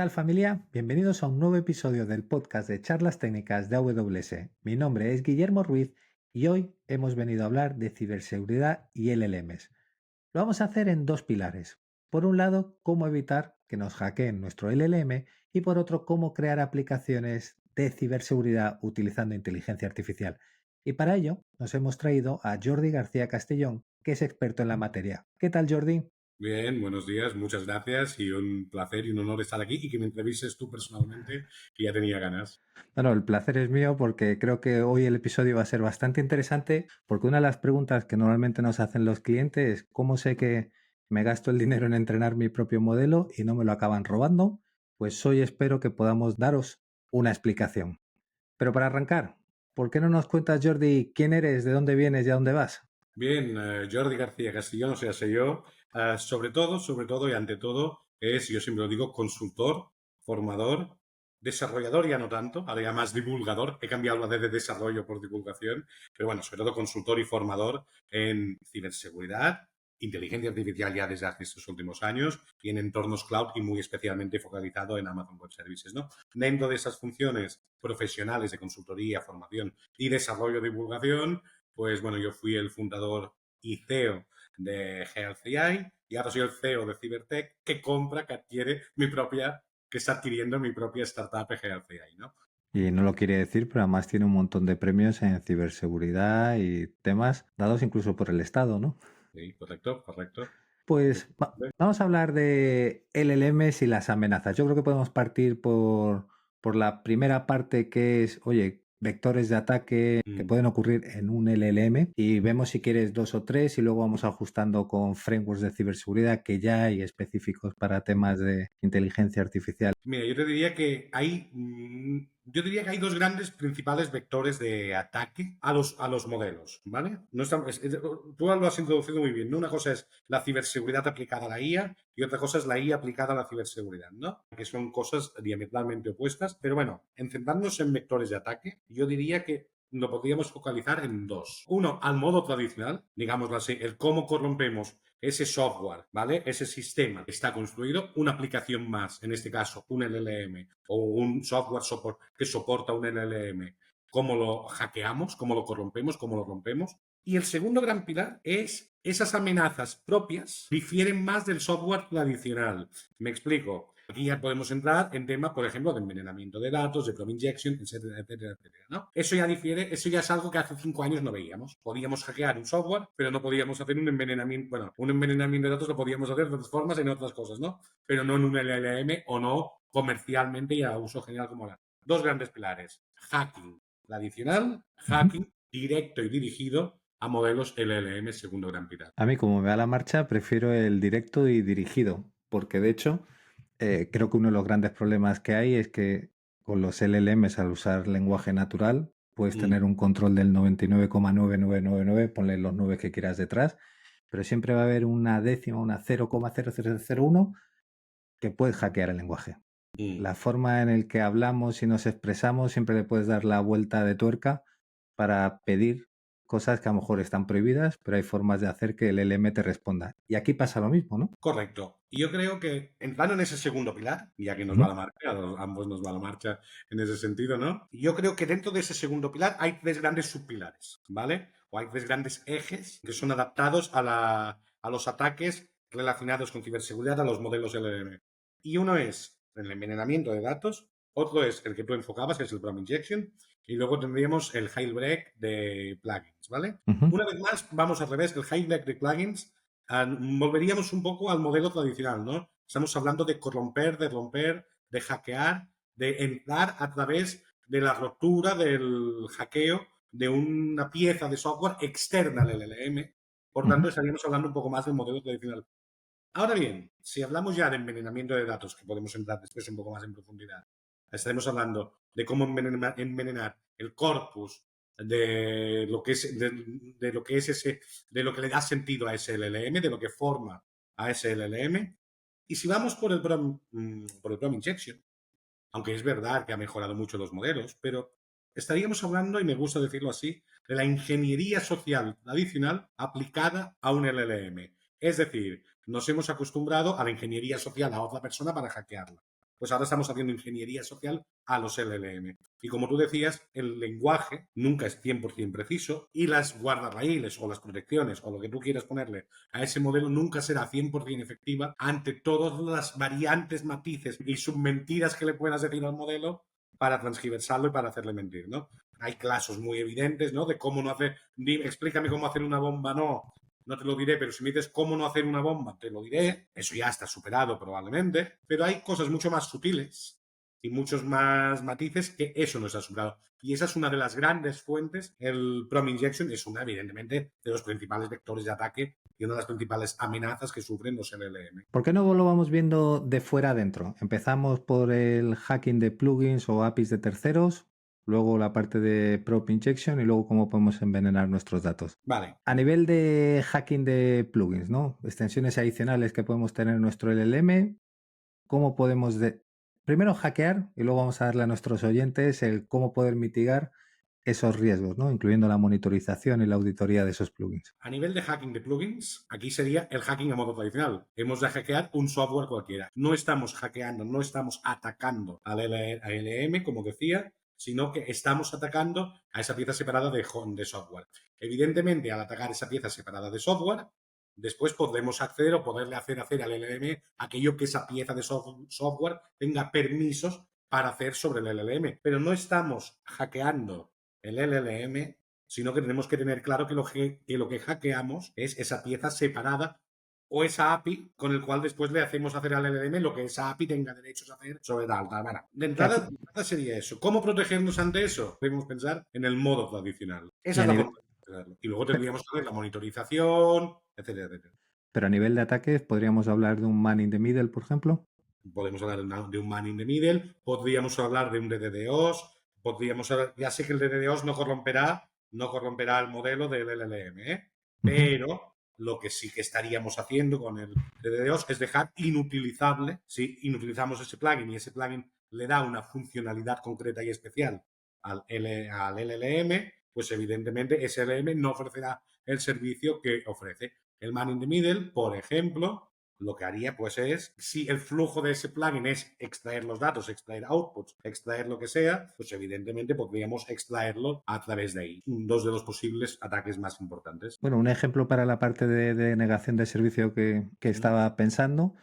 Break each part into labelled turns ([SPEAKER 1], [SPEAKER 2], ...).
[SPEAKER 1] tal familia? Bienvenidos a un nuevo episodio del podcast de charlas técnicas de AWS. Mi nombre es Guillermo Ruiz y hoy hemos venido a hablar de ciberseguridad y LLMs. Lo vamos a hacer en dos pilares. Por un lado, cómo evitar que nos hackeen nuestro LLM y por otro, cómo crear aplicaciones de ciberseguridad utilizando inteligencia artificial. Y para ello nos hemos traído a Jordi García Castellón, que es experto en la materia. ¿Qué tal, Jordi?
[SPEAKER 2] Bien, buenos días, muchas gracias y un placer y un honor estar aquí y que me entrevistes tú personalmente, que ya tenía ganas.
[SPEAKER 1] Bueno, el placer es mío porque creo que hoy el episodio va a ser bastante interesante porque una de las preguntas que normalmente nos hacen los clientes es cómo sé que me gasto el dinero en entrenar mi propio modelo y no me lo acaban robando. Pues hoy espero que podamos daros una explicación. Pero para arrancar, ¿por qué no nos cuentas, Jordi, quién eres, de dónde vienes y a dónde vas?
[SPEAKER 2] Bien, Jordi García Castellón, o sea, sé yo, sobre todo y ante todo, yo siempre lo digo, consultor, formador, desarrollador ya no tanto, ahora ya más divulgador, he cambiado la D de desarrollo por divulgación, pero bueno, sobre todo consultor y formador en ciberseguridad, inteligencia artificial ya desde hace estos últimos años y en entornos cloud y muy especialmente focalizado en Amazon Web Services, ¿no? Dentro de esas funciones profesionales de consultoría, formación y desarrollo de divulgación, pues bueno, yo fui el fundador y CEO de Health AI y ahora soy el CEO de Cybertech que adquiere que está adquiriendo mi propia startup Health AI, ¿no?
[SPEAKER 1] Y no lo quiere decir, pero además tiene un montón de premios en ciberseguridad y temas dados incluso por el Estado, ¿no?
[SPEAKER 2] Sí, correcto, correcto.
[SPEAKER 1] Pues
[SPEAKER 2] Efectivamente.
[SPEAKER 1] vamos a hablar de LLMs y las amenazas. Yo creo que podemos partir por la primera parte que es, oye, vectores de ataque que
[SPEAKER 2] Mm.
[SPEAKER 1] pueden ocurrir en un LLM y vemos si quieres dos o tres y luego vamos ajustando con frameworks de ciberseguridad que ya hay específicos para temas de inteligencia artificial.
[SPEAKER 2] Mira, yo diría que hay dos grandes principales vectores de ataque a los modelos, ¿vale? No tú lo has introducido muy bien, ¿no? Una cosa es la ciberseguridad aplicada a la IA y otra cosa es la IA aplicada a la ciberseguridad, ¿no? Que son cosas diametralmente opuestas, pero bueno, en centrarnos en vectores de ataque, yo diría que lo podríamos focalizar en dos. Uno, al modo tradicional, digámoslo así, el cómo corrompemos ese software, ¿vale? Ese sistema está construido, una aplicación más, en este caso un LLM o un que soporta un LLM, cómo lo hackeamos, cómo lo corrompemos, cómo lo rompemos. Y el segundo gran pilar es esas amenazas propias difieren más del software tradicional. Me explico. Aquí ya podemos entrar en temas, por ejemplo, de envenenamiento de datos, de Chrome Injection, etcétera, etcétera, etcétera, ¿no? Eso ya difiere, eso ya es algo que hace 5 años no veíamos. Podíamos hackear un software, pero no podíamos hacer un envenenamiento, bueno, un envenenamiento de datos lo podíamos hacer de otras formas en otras cosas, ¿no? Pero no en un LLM o no comercialmente y a uso general como la. Dos grandes pilares. Hacking tradicional,
[SPEAKER 1] Ujú.
[SPEAKER 2] hacking directo y dirigido a modelos LLM, segundo gran pilar.
[SPEAKER 1] A mí, como me da la marcha, prefiero el directo y dirigido, porque de hecho creo que uno de los grandes problemas que hay es que con los LLMs, al usar lenguaje natural, puedes
[SPEAKER 2] Mm.
[SPEAKER 1] tener un control del 99,9999, ponle los 9 que quieras detrás, pero siempre va a haber una décima, una 0,0001 que puedes hackear el lenguaje.
[SPEAKER 2] Mm.
[SPEAKER 1] La forma en el que hablamos y nos expresamos, siempre le puedes dar la vuelta de tuerca para pedir cosas que a lo mejor están prohibidas, pero hay formas de hacer que el LM te responda. Y aquí pasa lo mismo, ¿no?
[SPEAKER 2] Correcto. Y yo creo que entrando en ese segundo pilar, ya que nos va
[SPEAKER 1] Ujú.
[SPEAKER 2] la marcha, ambos nos va la marcha en ese sentido, ¿no? Yo creo que dentro de ese segundo pilar hay tres grandes subpilares, ¿vale? O hay tres grandes ejes que son adaptados a los ataques relacionados con ciberseguridad, a los modelos LLM. Y uno es el envenenamiento de datos, otro es el que tú enfocabas, que es el Chrome Injection, y luego tendríamos el jailbreak de plugins, ¿vale?
[SPEAKER 1] Ujú.
[SPEAKER 2] Una vez más, vamos al revés, el jailbreak de plugins volveríamos un poco al modelo tradicional, ¿no? Estamos hablando de corromper, de romper, de hackear, de entrar a través de la rotura del hackeo de una pieza de software externa al LLM. Por
[SPEAKER 1] Ujú.
[SPEAKER 2] tanto, estaríamos hablando un poco más del modelo tradicional. Ahora bien, si hablamos ya de envenenamiento de datos, que podemos entrar después un poco más en profundidad, estaremos hablando de cómo envenenar el corpus de lo que es ese, de lo que le da sentido a ese LLM, de lo que forma a ese LLM. Y si vamos por el Chrome Injection, aunque es verdad que ha mejorado mucho los modelos, pero estaríamos hablando, y me gusta decirlo así, de la ingeniería social tradicional aplicada a un LLM. Es decir, nos hemos acostumbrado a la ingeniería social a otra persona para hackearla. pues ahora estamos haciendo ingeniería social a los LLM. Y como tú decías, el lenguaje nunca es 100% preciso y las guardarraíles o las protecciones o lo que tú quieras ponerle a ese modelo nunca será 100% efectiva ante todas las variantes, matices y submentiras que le puedas decir al modelo para transgiversarlo y para hacerle mentir, ¿no? Hay casos muy evidentes, ¿no? De cómo no hacer, explícame cómo hacer una bomba, no te lo diré, pero si me dices cómo no hacer una bomba, te lo diré. Eso ya está superado probablemente, pero hay cosas mucho más sutiles y muchos más matices que eso no está superado. Y esa es una de las grandes fuentes. El Prompt Injection es una, evidentemente, de los principales vectores de ataque y una de las principales amenazas que sufren los LLM.
[SPEAKER 1] ¿Por qué no lo vamos viendo de fuera adentro? Empezamos por el hacking de plugins o APIs de terceros, luego la parte de Prompt Injection y luego cómo podemos envenenar nuestros datos.
[SPEAKER 2] Vale.
[SPEAKER 1] A nivel de hacking de plugins, ¿no? Extensiones adicionales que podemos tener en nuestro LLM, ¿cómo podemos primero hackear y luego vamos a darle a nuestros oyentes el cómo poder mitigar esos riesgos, ¿no? Incluyendo la monitorización y la auditoría de esos plugins?
[SPEAKER 2] A nivel de hacking de plugins, aquí sería el hacking a modo tradicional. Hemos de hackear un software cualquiera. No estamos hackeando, no estamos atacando al LLM, como decía, sino que estamos atacando a esa pieza separada de software. Evidentemente, al atacar esa pieza separada de software, después podemos acceder o poderle hacer al LLM aquello que esa pieza de software tenga permisos para hacer sobre el LLM. Pero no estamos hackeando el LLM, sino que tenemos que tener claro que lo que hackeamos es esa pieza separada o esa API con el cual después le hacemos hacer al LLM lo que esa API tenga derechos a hacer sobre tal. Bueno, de entrada sería eso. ¿Cómo protegernos ante eso? Debemos pensar en el modo tradicional. Esa es la forma de hacerlo. Y luego tendríamos que ver la monitorización, etcétera, etcétera.
[SPEAKER 1] Pero a nivel de ataques, ¿podríamos hablar de un man in the middle, por ejemplo?
[SPEAKER 2] Podemos hablar de un man in the middle, podríamos hablar de un DDoS, podríamos hablar, ya sé que el DDoS no corromperá el modelo del LLM, ¿eh? Pero lo que sí que estaríamos haciendo con el DDoS es dejar inutilizable, si inutilizamos ese plugin y ese plugin le da una funcionalidad concreta y especial al LLM, pues evidentemente ese LLM no ofrecerá el servicio que ofrece. El man in the middle, por ejemplo, lo que haría pues es, si el flujo de ese plugin es extraer los datos, extraer outputs, extraer lo que sea, pues evidentemente podríamos extraerlo a través de ahí. Dos de los posibles ataques más importantes.
[SPEAKER 1] Bueno, un ejemplo para la parte de negación de servicio que estaba pensando,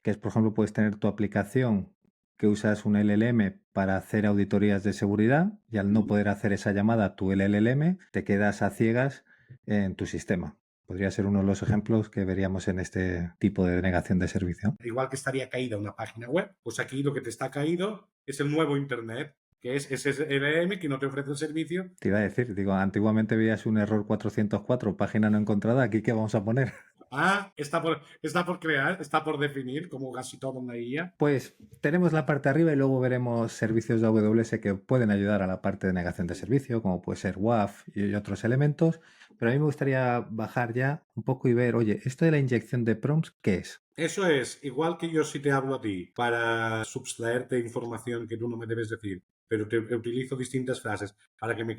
[SPEAKER 1] que es, por ejemplo, puedes tener tu aplicación que usas un LLM para hacer auditorías de seguridad y al no poder hacer esa llamada a tu LLM, te quedas a ciegas en tu sistema. Podría ser uno de los ejemplos que veríamos en este tipo de denegación de servicio.
[SPEAKER 2] Igual que estaría caída una página web, pues aquí lo que te está caído es el nuevo Internet, que es ese LLM que no te ofrece el servicio.
[SPEAKER 1] Te iba a decir, digo, antiguamente veías un error 404, página no encontrada, ¿aquí qué vamos a poner?
[SPEAKER 2] Está por crear, está por definir, como casi todo en la IA.
[SPEAKER 1] Pues tenemos la parte arriba y luego veremos servicios de AWS que pueden ayudar a la parte de negación de servicio, como puede ser WAF y otros elementos. Pero a mí me gustaría bajar ya un poco y ver, oye, esto de la inyección de prompts, ¿qué es?
[SPEAKER 2] Eso es, igual que yo si te hablo a ti para sustraerte información que tú no me debes decir, pero te utilizo distintas frases para que me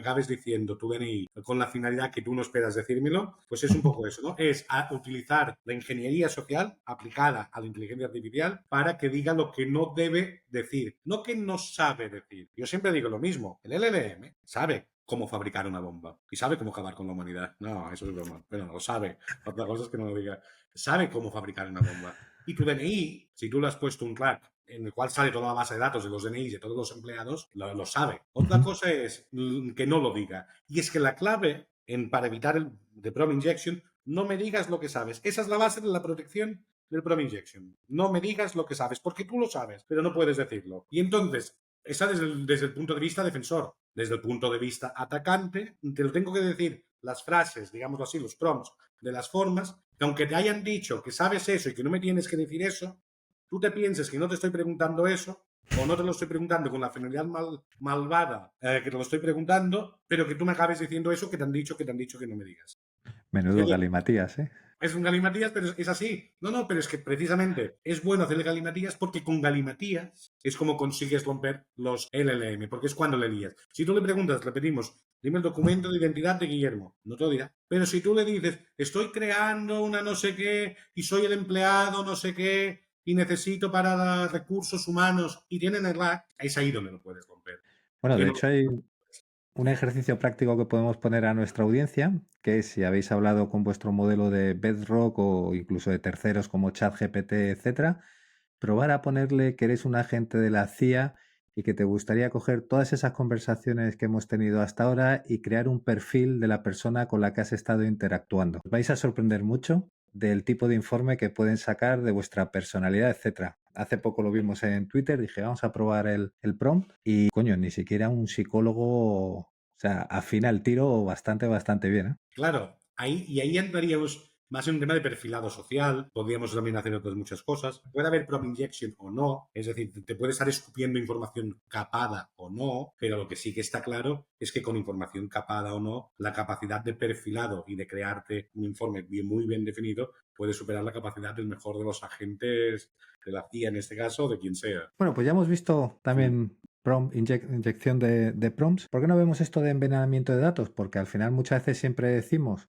[SPEAKER 2] acabes diciendo tu DNI con la finalidad que tú no esperas decírmelo, pues es un poco eso, ¿no? Es utilizar la ingeniería social aplicada a la inteligencia artificial para que diga lo que no debe decir, no que no sabe decir. Yo siempre digo lo mismo, el LLM sabe cómo fabricar una bomba y sabe cómo acabar con la humanidad. No, eso es broma. Bueno, lo sabe. Otra cosa es que no lo diga. Sabe cómo fabricar una bomba. Y tu DNI, si tú le has puesto un crack en el cual sale toda la base de datos de los DNIs de todos los empleados, lo sabe. Otra cosa es que no lo diga. Y es que la clave para evitar el de Prompt Injection, no me digas lo que sabes. Esa es la base de la protección del Prompt Injection. No me digas lo que sabes, porque tú lo sabes, pero no puedes decirlo. Y entonces, esa desde el punto de vista defensor. Desde el punto de vista atacante, te lo tengo que decir, las frases, digámoslo así, los prompts, de las formas, que aunque te hayan dicho que sabes eso y que no me tienes que decir eso, tú te pienses que no te estoy preguntando eso, o no te lo estoy preguntando con la finalidad malvada que te lo estoy preguntando, pero que tú me acabes diciendo eso que te han dicho, que no me digas.
[SPEAKER 1] Menudo galimatías, ¿eh?
[SPEAKER 2] Es un galimatías, pero es así. No, pero es que precisamente es bueno hacer galimatías porque con galimatías es como consigues romper los LLM, porque es cuando le lías. Si tú le preguntas, repetimos, dime el documento de identidad de Guillermo, no te lo dirá. Pero si tú le dices, estoy creando una no sé qué y soy el empleado no sé qué y necesito para recursos humanos y tienen el RAG, es ahí donde lo puedes romper.
[SPEAKER 1] Bueno,
[SPEAKER 2] Que
[SPEAKER 1] de
[SPEAKER 2] no,
[SPEAKER 1] hecho hay un ejercicio práctico que podemos poner a nuestra audiencia, que es si habéis hablado con vuestro modelo de Bedrock o incluso de terceros como ChatGPT, etcétera, probar a ponerle que eres un agente de la CIA y que te gustaría coger todas esas conversaciones que hemos tenido hasta ahora y crear un perfil de la persona con la que has estado interactuando. Os vais a sorprender mucho del tipo de informe que pueden sacar de vuestra personalidad, etcétera. Hace poco lo vimos en Twitter, dije, vamos a probar el prompt y, coño, ni siquiera un psicólogo, o sea, afina el tiro bastante bien, ¿eh?
[SPEAKER 2] claro, ahí entraríamos más en un tema de perfilado social, podríamos también hacer otras muchas cosas. Puede haber prompt injection o no, es decir, te puede estar escupiendo información capada o no, pero lo que sí que está claro es que con información capada o no, la capacidad de perfilado y de crearte un informe muy bien definido puede superar la capacidad del mejor de los agentes de la CIA en este caso, o de quien sea.
[SPEAKER 1] Bueno, pues ya hemos visto
[SPEAKER 2] Mm.
[SPEAKER 1] también inyección de prompts. ¿Por qué no vemos esto de envenenamiento de datos? Porque al final muchas veces siempre decimos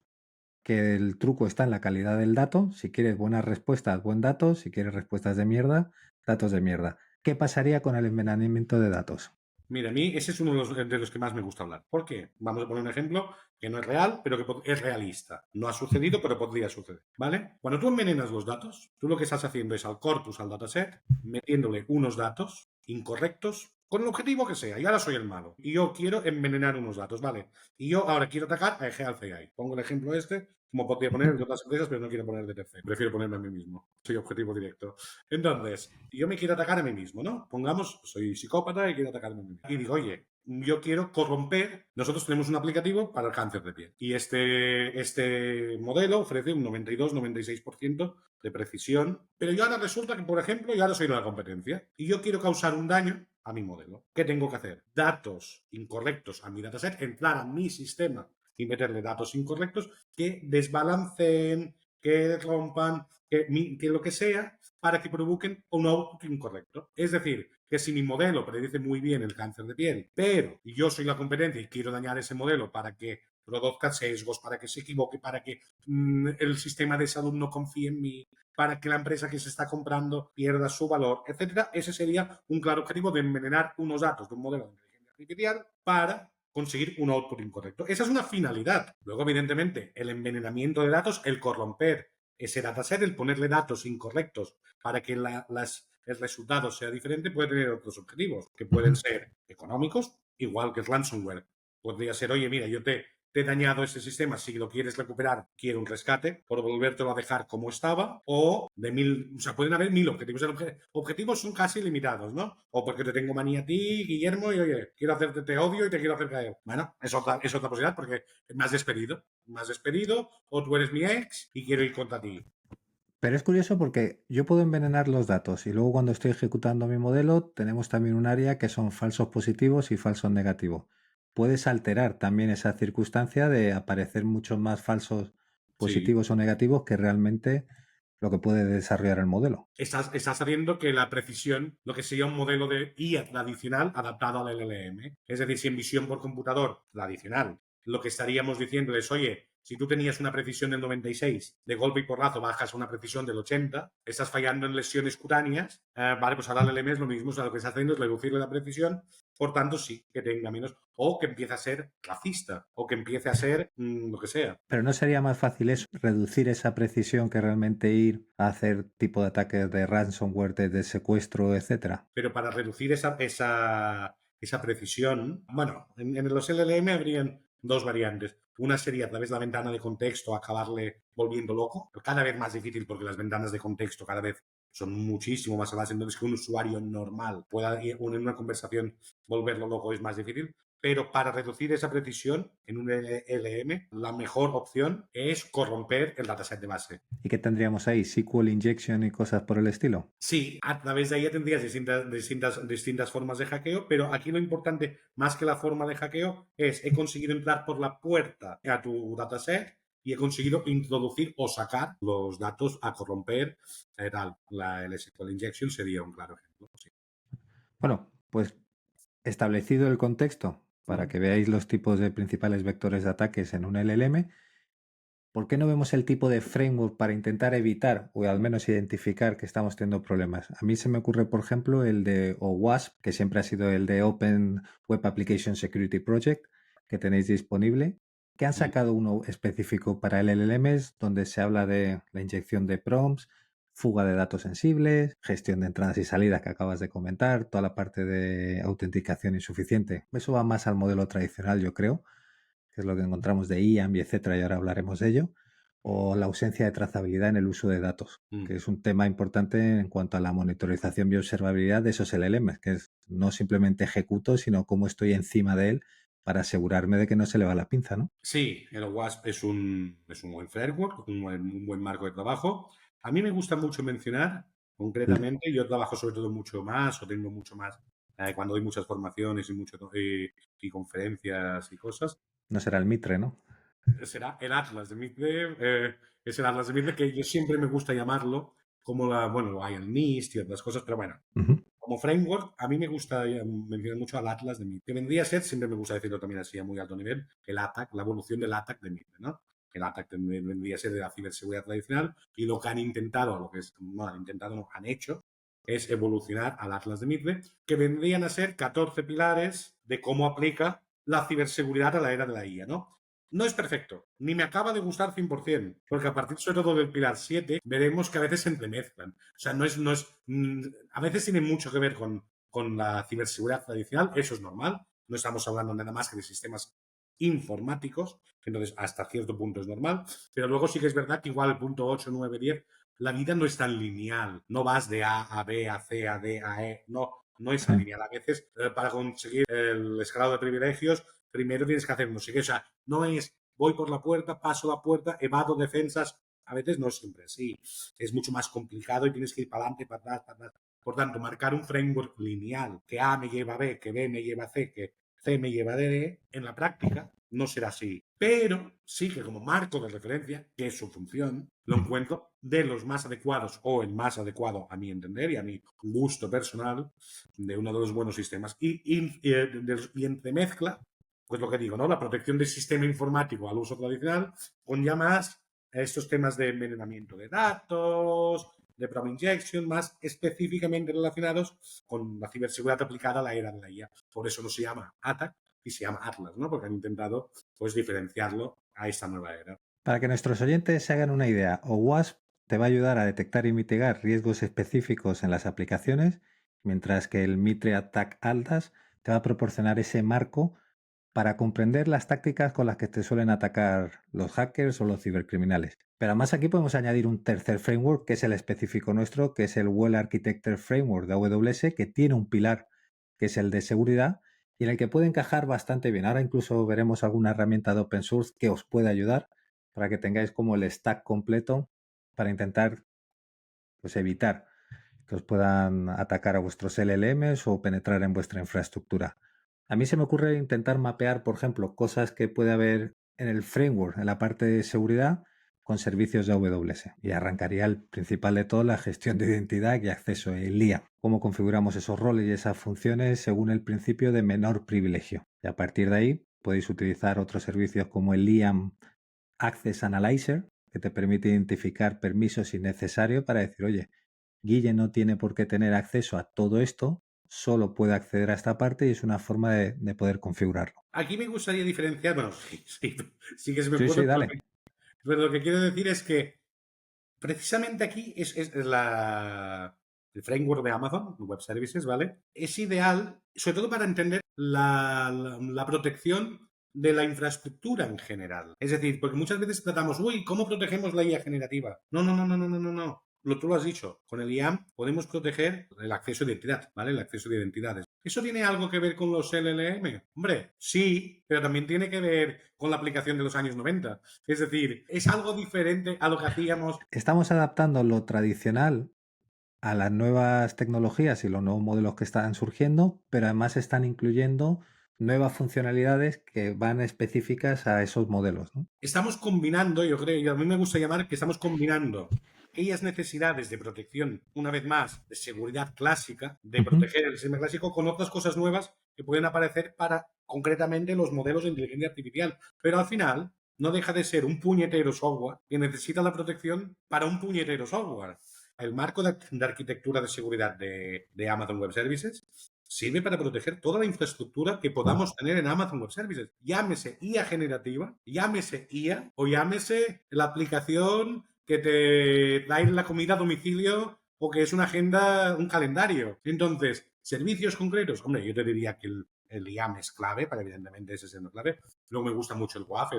[SPEAKER 1] que el truco está en la calidad del dato. Si quieres buenas respuestas, buen dato. Si quieres respuestas de mierda, datos de mierda. ¿Qué pasaría con el envenenamiento de datos?
[SPEAKER 2] Mira, a mí ese es uno de los que más me gusta hablar. ¿Por qué? Vamos a poner un ejemplo que no es real, pero que es realista. No ha sucedido, pero podría suceder. ¿Vale? Cuando tú envenenas los datos, tú lo que estás haciendo es al corpus, al dataset, metiéndole unos datos incorrectos con el objetivo que sea. Y ahora soy el malo. Y yo quiero envenenar unos datos, ¿vale? Y yo ahora quiero atacar a Health AI. Pongo el ejemplo este, como podría poner de otras empresas, pero no quiero poner de tercero. Prefiero ponerme a mí mismo. Soy objetivo directo. Entonces, yo me quiero atacar a mí mismo, ¿no? Pongamos, soy psicópata y quiero atacarme a mí mismo. Y digo, oye, yo quiero corromper. Nosotros tenemos un aplicativo para el cáncer de piel. Y este modelo ofrece un 92-96% de precisión. Pero yo ahora resulta que, por ejemplo, yo ahora soy la competencia. Y yo quiero causar un daño a mi modelo. ¿Qué tengo que hacer? Datos incorrectos a mi dataset, entrar a mi sistema y meterle datos incorrectos que desbalanceen, que rompan, que lo que sea, para que provoquen un output incorrecto. Es decir, que si mi modelo predice muy bien el cáncer de piel, pero yo soy la competencia y quiero dañar ese modelo para que produzca sesgos, para que se equivoque, para que el sistema de salud no confíe en mí, para que la empresa que se está comprando pierda su valor, etcétera, ese sería un claro objetivo de envenenar unos datos de un modelo de inteligencia artificial para conseguir un output incorrecto. Esa es una finalidad. Luego, evidentemente, el envenenamiento de datos, el corromper ese dataset, el ponerle datos incorrectos para que el resultado sea diferente, puede tener otros objetivos, que pueden ser económicos, igual que el ransomware. Podría ser, oye, mira, yo te he dañado ese sistema, si lo quieres recuperar, quiero un rescate por volvértelo a dejar como estaba, o de mil, o sea, pueden haber mil objetivos. Objetivos son casi limitados, ¿no? O porque te tengo manía a ti, Guillermo, y oye, quiero hacerte, te odio y te quiero hacer caer. Bueno, es otra posibilidad porque me has despedido, o tú eres mi ex y quiero ir contra ti.
[SPEAKER 1] Pero es curioso porque yo puedo envenenar los datos y luego cuando estoy ejecutando mi modelo tenemos también un área que son falsos positivos y falsos negativos. Puedes alterar también esa circunstancia de aparecer muchos más falsos
[SPEAKER 2] Sí,
[SPEAKER 1] positivos o negativos que realmente lo que puede desarrollar el modelo.
[SPEAKER 2] estás sabiendo que la precisión, lo que sería un modelo de IA tradicional adaptado al LLM, es decir, si en visión por computador tradicional, lo que estaríamos diciendo es, oye, si tú tenías una precisión del 96, de golpe y porrazo bajas a una precisión del 80, estás fallando en lesiones cutáneas, vale, pues ahora el LLM es lo mismo, o sea, lo que está haciendo es reducirle la precisión, por tanto sí, que tenga menos, o que empiece a ser racista, o que empiece a ser lo que sea.
[SPEAKER 1] Pero ¿no sería más fácil eso, reducir esa precisión que realmente ir a hacer tipo de ataques de ransomware, de secuestro, etcétera?
[SPEAKER 2] Pero para reducir esa precisión, bueno, en los LLM habrían dos variantes. Una sería a través de la ventana de contexto acabarle volviendo loco, cada vez más difícil porque las ventanas de contexto cada vez son muchísimo más aladas, entonces que un usuario normal pueda en una conversación volverlo loco es más difícil. Pero para reducir esa precisión en un LM, la mejor opción es corromper el dataset de base.
[SPEAKER 1] ¿Y qué tendríamos ahí? ¿SQL injection y cosas por el estilo?
[SPEAKER 2] Sí, a través de ahí tendrías distintas formas de hackeo, pero aquí lo importante, más que la forma de hackeo, es he conseguido entrar por la puerta a tu dataset y he conseguido introducir o sacar los datos a corromper, tal. El SQL injection sería un claro ejemplo. Sí.
[SPEAKER 1] Bueno, pues establecido el contexto para
[SPEAKER 2] Ujú.
[SPEAKER 1] que veáis los tipos de principales vectores de ataques en un LLM, ¿Por qué no vemos el tipo de framework para intentar evitar o al menos identificar que estamos teniendo problemas? A mí se me ocurre, por ejemplo, el de OWASP, que siempre ha sido el de Open Web Application Security Project, que tenéis disponible, que han
[SPEAKER 2] Mm.
[SPEAKER 1] sacado uno específico para el LLMs, donde se habla de la inyección de prompts, fuga de datos sensibles, gestión de entradas y salidas que acabas de comentar, toda la parte de autenticación insuficiente. Eso va más al modelo tradicional, yo creo, que es lo que encontramos de IAM y etcétera, y ahora hablaremos de ello, o la ausencia de trazabilidad en el uso de datos,
[SPEAKER 2] Mm.
[SPEAKER 1] que es un tema importante en cuanto a la monitorización y observabilidad de esos LLMs, que es no simplemente ejecuto, sino cómo estoy encima de él para asegurarme de que no se le va la pinza, ¿no?
[SPEAKER 2] Sí, el OWASP es un buen framework, un buen marco de trabajo. A mí me gusta mucho mencionar,
[SPEAKER 1] El-
[SPEAKER 2] concretamente, yo trabajo sobre todo mucho más, o tengo mucho más, cuando doy muchas formaciones y conferencias y cosas,
[SPEAKER 1] no será el Mitre, ¿no?
[SPEAKER 2] será el Atlas de Mitre, es el Atlas de Mitre que yo siempre me gusta llamarlo, como bueno, hay el NIST y otras cosas, pero bueno,
[SPEAKER 1] Ujú.
[SPEAKER 2] como framework, a mí me gusta mencionar mucho al Atlas de Mitre. Que vendría a ser, siempre me gusta decirlo también así a muy alto nivel, el ATAC, la evolución del ATAC de Mitre, ¿no? El ATAC vendría a ser de la ciberseguridad tradicional y lo que han intentado, no han intentado, no, han hecho, es evolucionar al Atlas de Mitre, que vendrían a ser 14 pilares de cómo aplica la ciberseguridad a la era de la IA, ¿no? No es perfecto, ni me acaba de gustar 100%, porque a partir sobre todo del pilar 7 veremos que a veces se entremezclan. O sea, a veces tiene mucho que ver con la ciberseguridad tradicional, eso es normal, no estamos hablando nada más que de sistemas informáticos, entonces hasta cierto punto es normal, pero luego sí que es verdad que igual el punto 8, 9, 10, la vida no es tan lineal, no vas de A a B, a C, a D, a E, no es tan
[SPEAKER 1] Sí.
[SPEAKER 2] lineal. A veces para conseguir el escalado de privilegios, primero tienes que hacer no sé qué, o sea, no es voy por la puerta, paso la puerta, evado defensas, a veces no es siempre así, es mucho más complicado y tienes que ir para adelante, para atrás, para atrás. Por tanto, marcar un framework lineal, que A me lleva a B, que B me lleva a C, que C me lleva a D, en la práctica no será así. Pero sí que como marco de referencia, que es su función, lo encuentro de los más adecuados o el más adecuado a mi entender y a mi gusto personal de uno de los buenos sistemas. Y entremezcla, pues lo que digo, ¿no? La protección del sistema informático al uso tradicional con ya más estos temas de envenenamiento de datos, de prompt injection, más específicamente relacionados con la ciberseguridad aplicada a la era de la IA. Por eso no se llama ATAC y se llama Atlas, ¿no? Porque han intentado pues diferenciarlo a esta nueva era.
[SPEAKER 1] Para que nuestros oyentes se hagan una idea, OWASP te va a ayudar a detectar y mitigar riesgos específicos en las aplicaciones, mientras que el Mitre Attack Altas te va a proporcionar ese marco para comprender las tácticas con las que te suelen atacar los hackers o los cibercriminales. Pero además aquí podemos añadir un tercer framework que es el específico nuestro, que es el Well Architected Framework de AWS, que tiene un pilar que es el de seguridad y en el que puede encajar bastante bien. Ahora incluso veremos alguna herramienta de open source que os pueda ayudar para que tengáis como el stack completo para intentar pues, evitar que os puedan atacar a vuestros LLMs o penetrar en vuestra infraestructura. A mí se me ocurre intentar mapear, por ejemplo, cosas que puede haber en el framework, en la parte de seguridad, con servicios de AWS. Y arrancaría el principal de todo, la gestión de identidad y acceso, el IAM. Cómo configuramos esos roles y esas funciones según el principio de menor privilegio. Y a partir de ahí podéis utilizar otros servicios como el IAM Access Analyzer, que te permite identificar permisos si necesario para decir, oye, Guille no tiene por qué tener acceso a todo esto, solo puede acceder a esta parte y es una forma de poder configurarlo.
[SPEAKER 2] Aquí me gustaría diferenciar, bueno, sí que se me
[SPEAKER 1] Sí, sí,
[SPEAKER 2] puede,
[SPEAKER 1] dale.
[SPEAKER 2] pero lo que quiero decir es que precisamente aquí es el framework de Amazon, Web Services, ¿vale? Es ideal, sobre todo para entender la protección de la infraestructura en general. Es decir, porque muchas veces tratamos, uy, ¿cómo protegemos la IA generativa? No, no, no, no, no, no, no, no. Tú lo has dicho, con el IAM podemos proteger el acceso de identidad, ¿vale? El acceso de identidades. ¿Eso tiene algo que ver con los LLM? Hombre, sí, pero también tiene que ver con la aplicación de los años 90. Es decir, es algo diferente a lo que hacíamos.
[SPEAKER 1] Estamos adaptando lo tradicional a las nuevas tecnologías y los nuevos modelos que están surgiendo, pero además están incluyendo nuevas funcionalidades que van específicas a esos modelos, ¿no?
[SPEAKER 2] Estamos combinando, yo creo, y a mí me gusta llamar que estamos combinando aquellas necesidades de protección, una vez más, de seguridad clásica, de
[SPEAKER 1] Ujú.
[SPEAKER 2] proteger el sistema clásico con otras cosas nuevas que pueden aparecer para concretamente los modelos de inteligencia artificial. Pero al final no deja de ser un puñetero software que necesita la protección para un puñetero software. El marco de arquitectura de seguridad de Amazon Web Services sirve para proteger toda la infraestructura que podamos tener en Amazon Web Services. Llámese IA generativa, llámese IA o llámese la aplicación que te trae la comida a domicilio o que es una agenda, un calendario. Entonces, servicios concretos, hombre, yo te diría que el IAM es clave, para evidentemente ese es el clave. Luego me gusta mucho el WAF,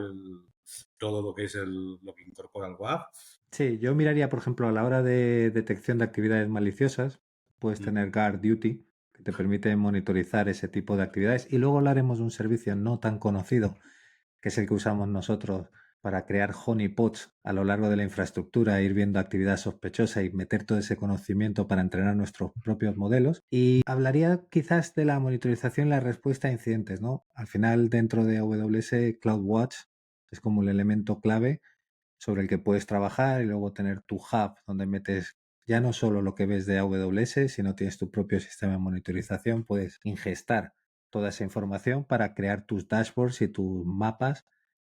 [SPEAKER 2] todo lo que es lo que incorpora el WAF.
[SPEAKER 1] Sí, yo miraría, por ejemplo, a la hora de detección de actividades maliciosas, puedes tener Guard Duty, que te permite monitorizar ese tipo de actividades. Y luego hablaremos de un servicio no tan conocido, que es el que usamos nosotros para crear honeypots a lo largo de la infraestructura, ir viendo actividad sospechosa y meter todo ese conocimiento para entrenar nuestros propios modelos. Y hablaría quizás de la monitorización y la respuesta a incidentes, ¿no? Al final, dentro de AWS, CloudWatch es como el elemento clave sobre el que puedes trabajar y luego tener tu hub donde metes ya no solo lo que ves de AWS, sino tienes tu propio sistema de monitorización, puedes ingestar toda esa información para crear tus dashboards y tus mapas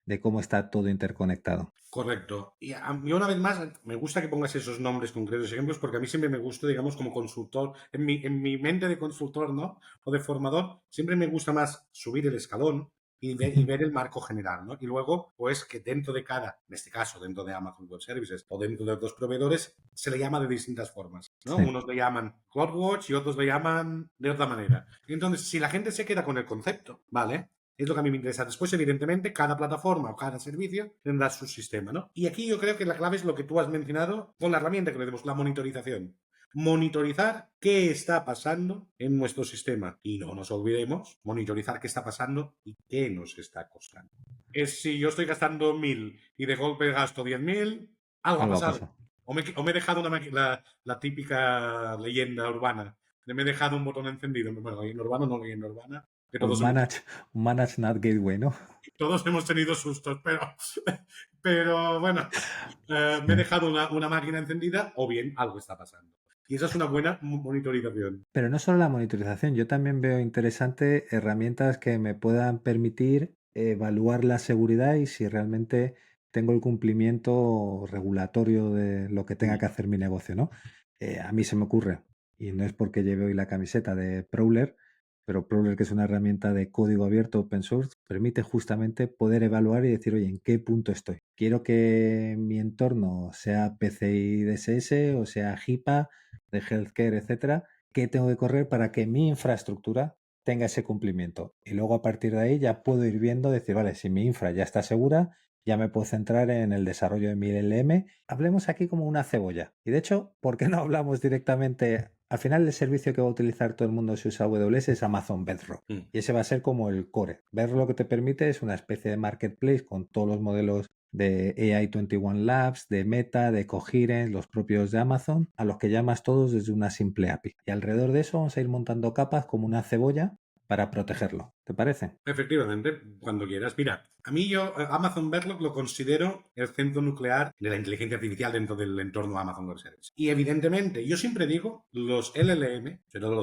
[SPEAKER 1] de cómo está todo interconectado.
[SPEAKER 2] Correcto. Y a mí una vez más me gusta que pongas esos nombres concretos, ejemplos, porque a mí siempre me gusta, digamos, como consultor, en mi mente de consultor, ¿no? O de formador, siempre me gusta más subir el escalón y ver el marco general, ¿no? Y luego, pues que dentro de cada, en este caso, dentro de Amazon Web Services o dentro de otros proveedores, se le llama de distintas formas, ¿no?
[SPEAKER 1] Sí.
[SPEAKER 2] Unos le llaman CloudWatch y otros le llaman de otra manera. Entonces, si la gente se queda con el concepto, ¿vale? Es lo que a mí me interesa. Después, evidentemente, cada plataforma o cada servicio tendrá su sistema, ¿no? Y aquí yo creo que la clave es lo que tú has mencionado con la herramienta que le demos, la monitorización. Monitorizar qué está pasando en nuestro sistema. Y no nos olvidemos, monitorizar qué está pasando y qué nos está costando. Es si yo estoy gastando 1.000 y de golpe gasto 10.000, algo ha
[SPEAKER 1] Algo ha
[SPEAKER 2] pasado.
[SPEAKER 1] pasado.
[SPEAKER 2] O me he dejado la típica leyenda urbana. Me he dejado un botón encendido. Bueno, leyenda urbana no leyenda urbana. Que
[SPEAKER 1] Un manage not gateway, ¿no?
[SPEAKER 2] todos hemos tenido sustos, pero bueno, me he dejado una máquina encendida o bien algo está pasando. Y esa es una buena monitorización.
[SPEAKER 1] Pero no solo la monitorización, yo también veo interesante herramientas que me puedan permitir evaluar la seguridad y si realmente tengo el cumplimiento regulatorio de lo que tenga que hacer mi negocio, ¿no? A mí se me ocurre, y no es porque lleve hoy la camiseta de Prowler, pero Prowler, que es una herramienta de código abierto open source, permite justamente poder evaluar y decir, oye, ¿en qué punto estoy? ¿Quiero que mi entorno sea PCI DSS o sea HIPAA, de healthcare, etcétera? ¿Qué tengo que correr para que mi infraestructura tenga ese cumplimiento? Y luego a partir de ahí ya puedo ir viendo, decir, vale, si mi infra ya está segura, ya me puedo centrar en el desarrollo de mi LLM. Hablemos aquí como una cebolla. Y de hecho, ¿por qué no hablamos directamente? Al final el servicio que va a utilizar todo el mundo si usa AWS es Amazon Bedrock. Y ese va a ser como el core. Bedrock lo que te permite es una especie de marketplace con todos los modelos de AI21 Labs, de Meta, de Coherent, los propios de Amazon, a los que llamas todos desde una simple API. Y alrededor de eso vamos a ir montando capas como una cebolla para protegerlo. ¿Te parece?
[SPEAKER 2] Efectivamente, cuando quieras. Mira, a mí Amazon Bedrock lo considero el centro nuclear de la inteligencia artificial dentro del entorno Amazon Web Services. Y evidentemente, yo siempre digo, los LLM, sobre todo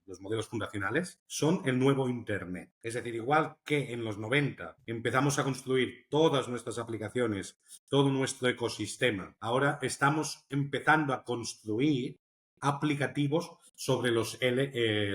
[SPEAKER 2] los modelos fundacionales, son el nuevo Internet. Es decir, igual que en los 90 empezamos a construir todas nuestras aplicaciones, todo nuestro ecosistema, ahora estamos empezando a construir aplicativos sobre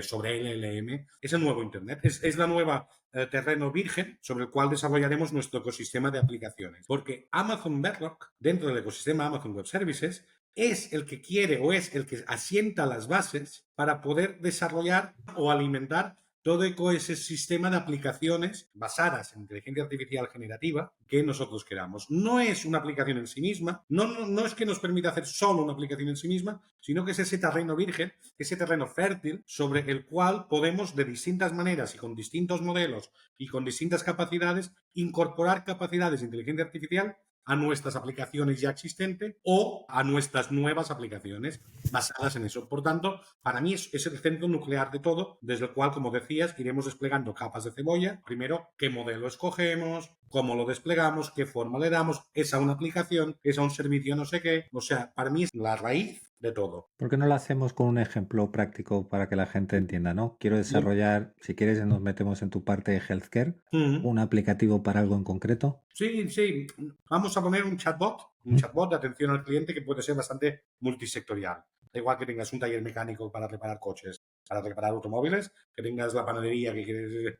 [SPEAKER 2] sobre LLM. Es el nuevo Internet, es la nueva terreno virgen sobre el cual desarrollaremos nuestro ecosistema de aplicaciones. Porque Amazon Bedrock, dentro del ecosistema Amazon Web Services, es el que quiere o es el que asienta las bases para poder desarrollar o alimentar todo ese sistema de aplicaciones basadas en inteligencia artificial generativa que nosotros queramos. No es una aplicación en sí misma, no es que nos permita hacer solo una aplicación en sí misma, sino que es ese terreno virgen, ese terreno fértil sobre el cual podemos de distintas maneras y con distintos modelos y con distintas capacidades incorporar capacidades de inteligencia artificial a nuestras aplicaciones ya existentes o a nuestras nuevas aplicaciones basadas en eso. Por tanto, para mí es el centro nuclear de todo, desde el cual, como decías, iremos desplegando capas de cebolla. Primero, qué modelo escogemos, cómo lo desplegamos, qué forma le damos, es a una aplicación, es a un servicio no sé qué. O sea, para mí es la raíz de todo.
[SPEAKER 1] ¿Por qué no lo hacemos con un ejemplo práctico para que la gente entienda, ¿no? Quiero
[SPEAKER 2] Yo-
[SPEAKER 1] desarrollar, si quieres, nos metemos en tu parte de healthcare,
[SPEAKER 2] Mm.
[SPEAKER 1] un aplicativo para algo en concreto.
[SPEAKER 2] Sí, sí. Vamos a poner un
[SPEAKER 1] Ujú.
[SPEAKER 2] chatbot de atención al cliente que puede ser bastante multisectorial. Da igual que tengas un taller mecánico para reparar coches, para reparar automóviles, que tengas la panadería que quieres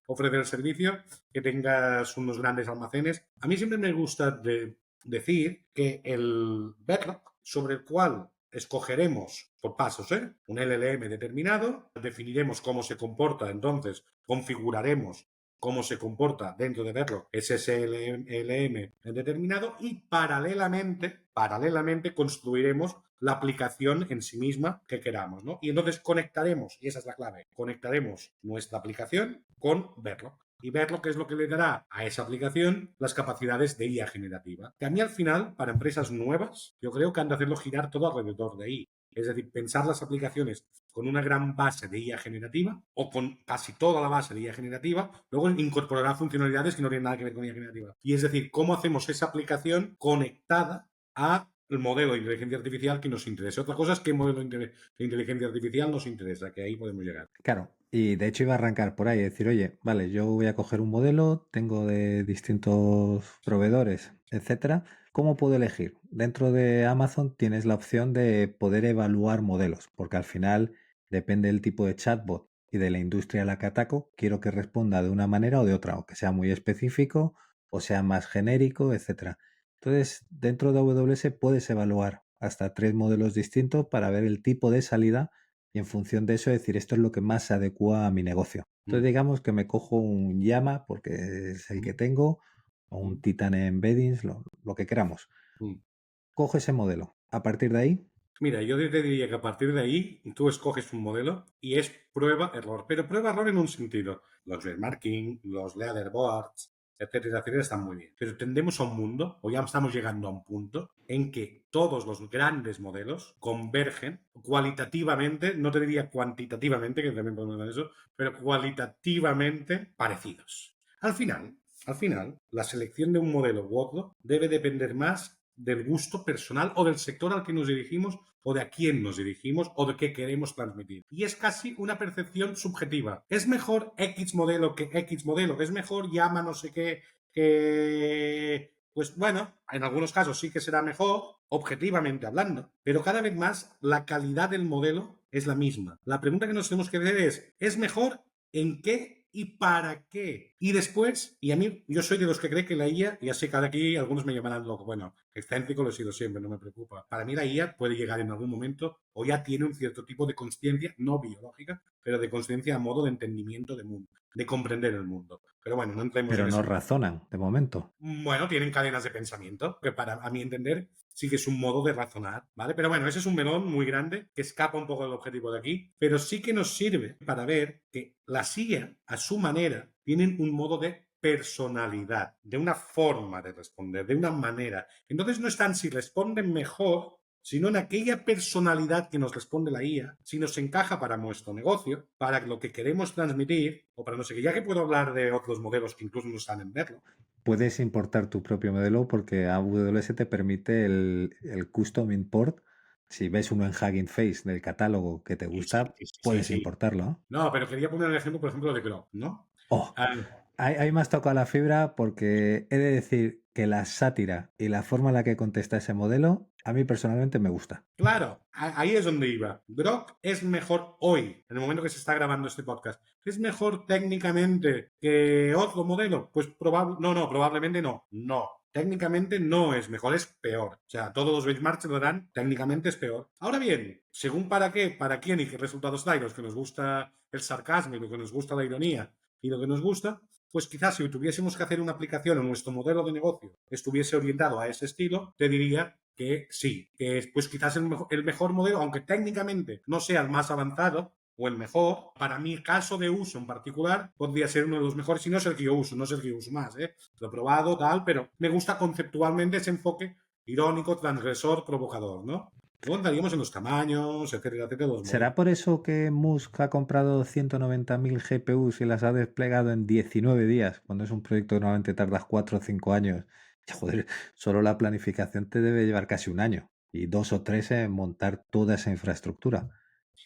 [SPEAKER 2] ofrecer el servicio, que tengas unos grandes almacenes. A mí siempre me gusta decir que el bedrock sobre el cual escogeremos por pasos, un LLM determinado, definiremos cómo se comporta, entonces configuraremos cómo se comporta dentro de verlo ese SLM determinado y paralelamente construiremos la aplicación en sí misma que queramos, ¿no? Y entonces conectaremos, y esa es la clave, conectaremos nuestra aplicación con verlo. Y verlo, que es lo que le dará a esa aplicación las capacidades de IA generativa. Que a mí al final, para empresas nuevas, yo creo que han de hacerlo girar todo alrededor de ahí. Es decir, pensar las aplicaciones con una gran base de IA generativa o con casi toda la base de IA generativa, luego incorporará funcionalidades que no tienen nada que ver con IA generativa. Y es decir, cómo hacemos esa aplicación conectada a el modelo de inteligencia artificial que nos interesa. Otra cosa es qué modelo de inteligencia artificial nos interesa, que ahí podemos llegar.
[SPEAKER 1] Claro, y de hecho iba a arrancar por ahí y decir, oye, vale, yo voy a coger un modelo, tengo de distintos proveedores, etcétera. ¿Cómo puedo elegir? Dentro de Amazon tienes la opción de poder evaluar modelos, porque al final depende del tipo de chatbot y de la industria a la que ataco, quiero que responda de una manera o de otra, o que sea muy específico o sea más genérico, etcétera. Entonces, dentro de AWS puedes evaluar hasta 3 modelos distintos para ver el tipo de salida y en función de eso decir esto es lo que más se adecua a mi negocio. Entonces
[SPEAKER 2] Mm,
[SPEAKER 1] digamos que me cojo un Llama porque es el
[SPEAKER 2] mm,
[SPEAKER 1] que tengo o un
[SPEAKER 2] mm,
[SPEAKER 1] Titan Embeddings, lo que queramos.
[SPEAKER 2] mm.
[SPEAKER 1] Cojo ese modelo. A partir de ahí,
[SPEAKER 2] Mira, yo te diría que a partir de ahí tú escoges un modelo y es prueba-error, pero prueba-error en un sentido. Los benchmarking, los leaderboards, etcétera, etcétera, están muy bien. Pero tendemos a un mundo, o ya estamos llegando a un punto, en que todos los grandes modelos convergen cualitativamente, no te diría cuantitativamente, que también podemos hablar de eso, pero cualitativamente parecidos. Al final, la selección de un modelo u otro debe depender más del gusto personal o del sector al que nos dirigimos o de a quién nos dirigimos o de qué queremos transmitir. Y es casi una percepción subjetiva. ¿Es mejor X modelo que X modelo? ¿Es mejor llama no sé qué que... Pues bueno, en algunos casos sí que será mejor, objetivamente hablando, pero cada vez más la calidad del modelo es la misma. La pregunta que nos tenemos que hacer ¿es mejor en qué y para qué? Y después, y a mí, yo soy de los que cree que la IA, ya sé que aquí algunos me llamarán loco, bueno, excéntrico lo he sido siempre, no me preocupa. Para mí la IA puede llegar en algún momento o ya tiene un cierto tipo de consciencia, no biológica, pero de consciencia a modo de entendimiento del mundo, de comprender el mundo. Pero bueno, no entremos en
[SPEAKER 1] pero no
[SPEAKER 2] ese.
[SPEAKER 1] razonan de momento.
[SPEAKER 2] Bueno, tienen cadenas de pensamiento, que para a mi entender sí que es un modo de razonar, ¿vale? Pero bueno, ese es un melón muy grande que escapa un poco del objetivo de aquí, pero sí que nos sirve para ver que las IA, a su manera, tienen un modo de personalidad, de una forma de responder, de una manera. Entonces no están si responden mejor, sino en aquella personalidad que nos responde la IA, si nos encaja para nuestro negocio, para lo que queremos transmitir, o para no sé qué, ya que puedo hablar de otros modelos que incluso no están en verlo.
[SPEAKER 1] Puedes importar tu propio modelo porque AWS te permite el custom import. Si ves uno en Hugging Face del catálogo que te
[SPEAKER 2] Sí, sí,
[SPEAKER 1] gusta,
[SPEAKER 2] sí, sí, sí,
[SPEAKER 1] puedes
[SPEAKER 2] sí.
[SPEAKER 1] importarlo, ¿no?
[SPEAKER 2] No, pero quería poner el ejemplo, por ejemplo, de Grok, ¿no?
[SPEAKER 1] Oh,
[SPEAKER 2] Ah,
[SPEAKER 1] ahí me has tocado la fibra porque he de decir que la sátira y la forma en la que contesta ese modelo a mí personalmente me gusta.
[SPEAKER 2] claro, ahí es donde iba. Grok es mejor hoy, en el momento que se está grabando este podcast. ¿Es mejor técnicamente que otro modelo? Pues probablemente no. No. Técnicamente no es mejor, es peor. O sea, todos los benchmarks lo darán, técnicamente es peor. Ahora bien, según para qué, para quién y qué resultados da, y los que nos gusta el sarcasmo y lo que nos gusta la ironía y lo que nos gusta, pues quizás si tuviésemos que hacer una aplicación en nuestro modelo de negocio estuviese orientado a ese estilo, te diría que sí, que es pues quizás el mejor modelo, aunque técnicamente no sea el más avanzado o el mejor, para mi caso de uso en particular, podría ser uno de los mejores, si no es el que yo uso, no es el que yo uso más, ¿eh? Lo he probado, tal, pero me gusta conceptualmente ese enfoque irónico, transgresor, provocador, ¿no? Luego andaríamos en los tamaños, etcétera, etcétera, los
[SPEAKER 1] ¿Será
[SPEAKER 2] modelos.
[SPEAKER 1] por eso que Musk ha comprado 190.000 GPUs y las ha desplegado en 19 días, cuando es un proyecto que normalmente tardas 4 o 5 años? Y, joder, solo la planificación te debe llevar casi un año y 2 o 3 en montar toda esa infraestructura.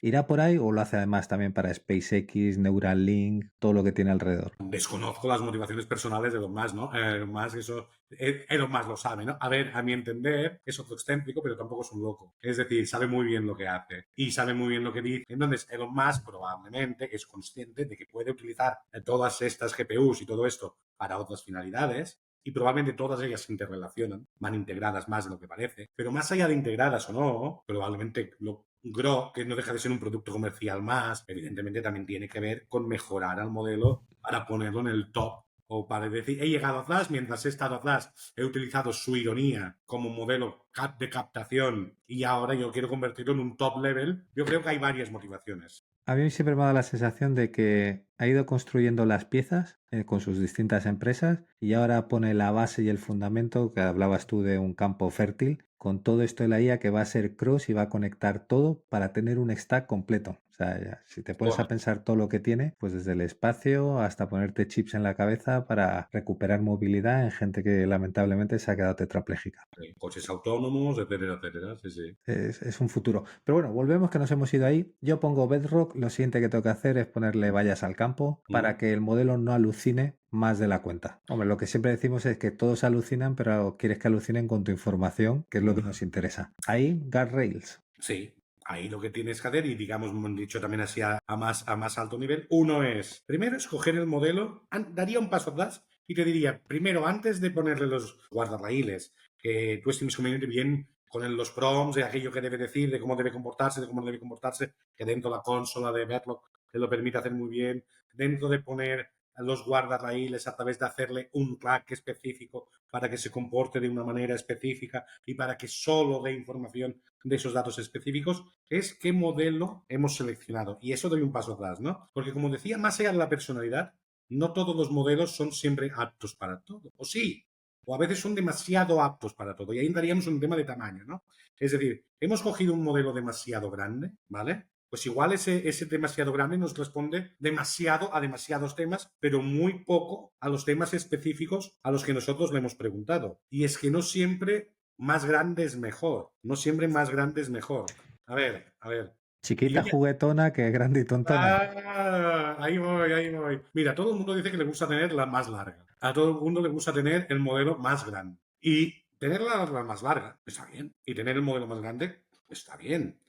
[SPEAKER 1] ¿Irá por ahí o lo hace además también para SpaceX, Neuralink, todo lo que tiene alrededor?
[SPEAKER 2] Desconozco las motivaciones personales de Elon Musk, ¿no? Elon Musk, eso, Elon Musk lo sabe, ¿no? A ver, a mi entender, es otro excéntrico, pero tampoco es un loco. Es decir, sabe muy bien lo que hace y sabe muy bien lo que dice. Entonces, Elon Musk probablemente es consciente de que puede utilizar todas estas GPUs y todo esto para otras finalidades, y probablemente todas ellas se interrelacionan, van integradas más de lo que parece, pero más allá de integradas o no, probablemente lo Grow, que no deja de ser un producto comercial más, evidentemente también tiene que ver con mejorar al modelo para ponerlo en el top. O para decir, he llegado a Flash, mientras he estado a Flash, he utilizado su ironía como modelo de captación y ahora yo quiero convertirlo en un top level. Yo creo que hay varias motivaciones.
[SPEAKER 1] A mí siempre me ha dado la sensación de que ha ido construyendo las piezas con sus distintas empresas y ahora pone la base y el fundamento, que hablabas tú de un campo fértil, con todo esto de la IA que va a ser cross y va a conectar todo para tener un stack completo. O sea, si te pones a pensar todo lo que tiene, pues desde el espacio hasta ponerte chips en la cabeza para recuperar movilidad en gente que lamentablemente se ha quedado tetrapléjica.
[SPEAKER 2] Coches autónomos, etcétera, etcétera. Sí, sí.
[SPEAKER 1] Es un futuro. Pero bueno, volvemos que nos hemos ido ahí. Yo pongo Bedrock. Lo siguiente que tengo que hacer es ponerle vallas al campo para que el modelo no alucine más de la cuenta. Hombre, lo que siempre decimos es que todos alucinan, pero quieres que alucinen con tu información, que es lo que nos interesa. Ahí, guardrails.
[SPEAKER 2] Sí, ahí lo que tienes que hacer, y digamos, dicho también así a más alto nivel, uno es, primero escoger el modelo, daría un paso atrás y te diría, primero, antes de ponerle los guardarraíles, que tú estimes conveniente bien con los prompts de aquello que debe decir, de cómo debe comportarse, de cómo no debe comportarse, que dentro de la consola de Bedrock te lo permite hacer muy bien, dentro de poner los guardarraíles a través de hacerle un track específico para que se comporte de una manera específica y para que solo dé información de esos datos específicos, es qué modelo hemos seleccionado. Y eso doy un paso atrás, ¿no? Porque como decía, más allá de la personalidad, no todos los modelos son siempre aptos para todo. O sí, o a veces son demasiado aptos para todo. Y ahí entraríamos en un tema de tamaño, ¿no? Es decir, hemos cogido un modelo demasiado grande, ¿vale? Pues igual ese demasiado grande nos responde demasiado a demasiados temas, pero muy poco a los temas específicos a los que nosotros le hemos preguntado. Y es que no siempre más grande es mejor. No siempre más grande es mejor. A ver, a ver. Y yo
[SPEAKER 1] Chiquita,
[SPEAKER 2] ya...
[SPEAKER 1] juguetona, que grande y tontona.
[SPEAKER 2] Ahí voy, ahí voy. Mira, todo el mundo dice que le gusta tener la más larga. A todo el mundo le gusta tener el modelo más grande. Y tener la más larga está bien. Y tener el modelo más grande está bien.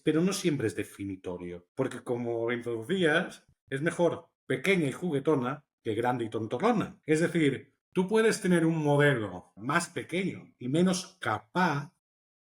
[SPEAKER 2] Pero no siempre es definitorio. Porque como introducías, es mejor pequeña y juguetona que grande y tontorrona. Es decir, tú puedes tener un modelo más pequeño y menos capaz,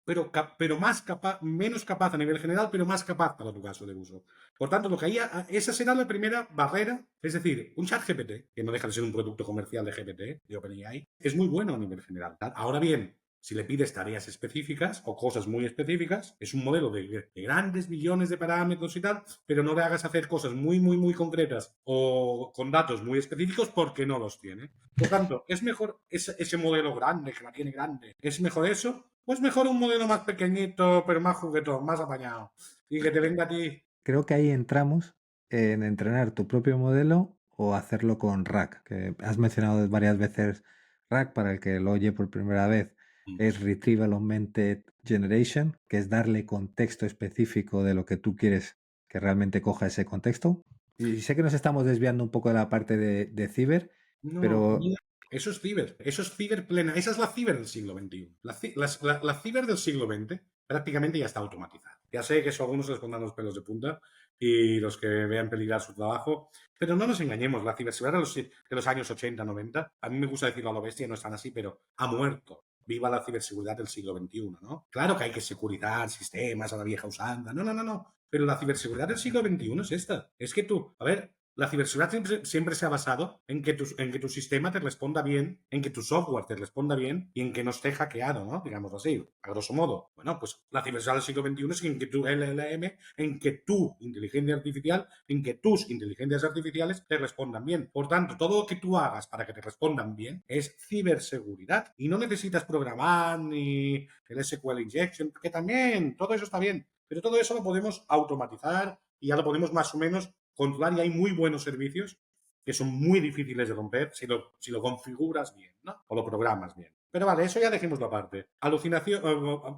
[SPEAKER 2] pero más capaz, menos capaz a nivel general, pero más capaz para tu caso de uso. Por tanto, lo que haría, esa será la primera barrera. Es decir, un chat GPT, que no deja de ser un producto comercial de GPT, de OpenAI, es muy bueno a nivel general. Ahora bien, si le pides tareas específicas o cosas muy específicas, es un modelo de grandes millones de parámetros y tal, pero no le hagas hacer cosas muy, muy, muy concretas o con datos muy específicos porque no los tiene. Por tanto, ¿es mejor ese modelo grande, que la tiene grande? ¿Es mejor eso? Pues mejor un modelo más pequeñito, pero más juguetón, más apañado. Y que te venga a ti.
[SPEAKER 1] Creo que ahí entramos en entrenar tu propio modelo o hacerlo con RAG, que has mencionado varias veces RAG, para el que lo oye por primera vez, es Retrieval Augmented Generation, que es darle contexto específico de lo que tú quieres que realmente coja ese contexto. Y sé que nos estamos desviando un poco de la parte de ciber,
[SPEAKER 2] No,
[SPEAKER 1] pero
[SPEAKER 2] mira, eso es ciber plena, esa es la ciber del siglo XXI. La ciber del siglo XX prácticamente ya está automatizada. Ya sé que eso a algunos les pondrán los pelos de punta y los que vean peligrar su trabajo, pero no nos engañemos, la ciberseguridad de los años 80, 90, a mí me gusta decirlo a lo bestia, no es tan así, pero ha muerto. Viva la ciberseguridad del siglo XXI, ¿no? Claro que hay que securizar sistemas a la vieja usanza, no, no, no, no, pero la ciberseguridad del siglo XXI es esta. Es que tú, a ver, La ciberseguridad siempre se ha basado en que tu sistema te responda bien, en que tu software te responda bien y en que no esté hackeado, ¿no? Digamos así, a grosso modo. Bueno, pues la ciberseguridad del siglo XXI es en que tu LLM, en que tu inteligencia artificial, en que tus inteligencias artificiales te respondan bien. Por tanto, todo lo que tú hagas para que te respondan bien es ciberseguridad. Y no necesitas programar ni el SQL injection, que también, todo eso está bien. Pero todo eso lo podemos automatizar y ya lo podemos más o menos controlar y hay muy buenos servicios que son muy difíciles de romper si lo configuras bien, ¿no? O lo programas bien. Pero vale, eso ya dejémoslo aparte.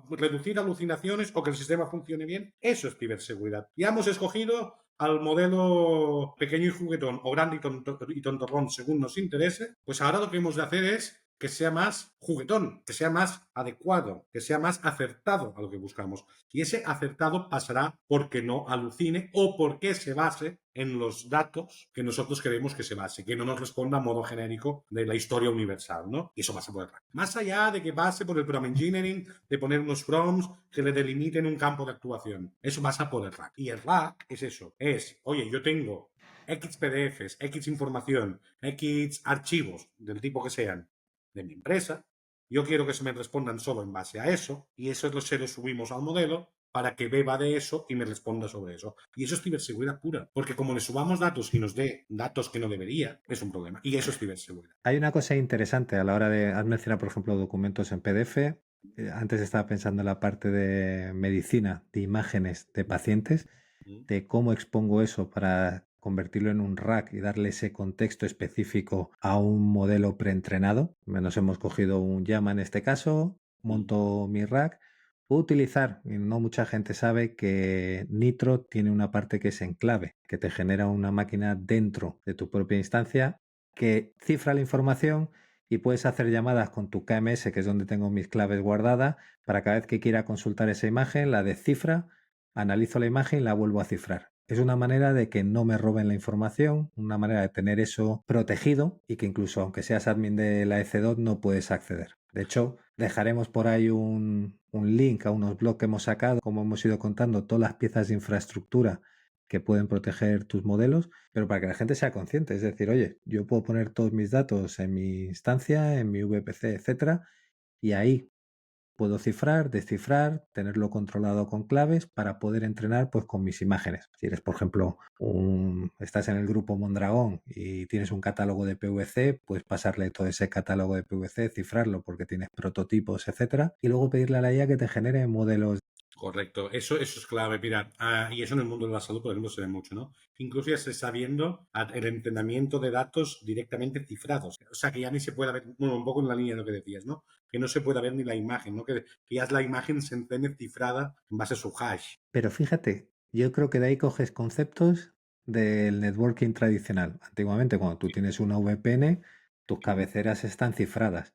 [SPEAKER 2] Reducir alucinaciones o que el sistema funcione bien, eso es ciberseguridad. Ya hemos escogido al modelo pequeño y juguetón o grande y tontorrón según nos interese, pues ahora lo que hemos de hacer es que sea más juguetón, que sea más adecuado, que sea más acertado a lo que buscamos. Y ese acertado pasará porque no alucine o porque se base en los datos que nosotros queremos que se base, que no nos responda a modo genérico de la historia universal, ¿no? Y eso pasa por el RAG. Más allá de que pase por el prompt engineering, de poner unos prompts que le delimiten un campo de actuación. Eso pasa por el RAG. Y el RAG es eso. Oye, yo tengo X PDFs, X información, X archivos, del tipo que sean, de mi empresa. Yo quiero que se me respondan solo en base a eso y eso se lo subimos al modelo para que beba de eso y me responda sobre eso. Y eso es ciberseguridad pura, porque como le subamos datos y nos dé datos que no debería, es un problema. Y eso es ciberseguridad.
[SPEAKER 1] Hay una cosa interesante a la hora de, has mencionado por ejemplo documentos en PDF, antes estaba pensando en la parte de medicina, de imágenes de pacientes, de cómo expongo eso para convertirlo en un rack y darle ese contexto específico a un modelo preentrenado. Nos hemos cogido un Llama en este caso, monto mi rack. Puedo utilizar, y no mucha gente sabe que Nitro tiene una parte que es enclave, que te genera una máquina dentro de tu propia instancia que cifra la información y puedes hacer llamadas con tu KMS, que es donde tengo mis claves guardadas, para cada vez que quiera consultar esa imagen, la descifra, analizo la imagen y la vuelvo a cifrar. Es una manera de que no me roben la información, una manera de tener eso protegido y que incluso aunque seas admin de la EC2 no puedes acceder. De hecho, dejaremos por ahí un link a unos blogs que hemos sacado, como hemos ido contando, todas las piezas de infraestructura que pueden proteger tus modelos, pero para que la gente sea consciente, es decir, oye, yo puedo poner todos mis datos en mi instancia, en mi VPC, etcétera, y ahí puedo cifrar, descifrar, tenerlo controlado con claves para poder entrenar pues con mis imágenes. Si eres, por ejemplo, estás en el grupo Mondragón y tienes un catálogo de PVC, pues pasarle todo ese catálogo de PVC, cifrarlo porque tienes prototipos, etcétera, y luego pedirle a la IA que te genere modelos.
[SPEAKER 2] Correcto, eso es clave, mira, y eso en el mundo de la salud, por ejemplo, se ve mucho, ¿no? Incluso ya se está viendo el entrenamiento de datos directamente cifrados, o sea, que ya ni se puede ver, bueno, un poco en la línea de lo que decías, ¿no? Que no se puede ver ni la imagen, ¿no? Que ya la imagen se entrene cifrada en base a su hash.
[SPEAKER 1] Pero fíjate, yo creo que de ahí coges conceptos del networking tradicional. Antiguamente, cuando tú tienes una VPN, tus cabeceras están cifradas.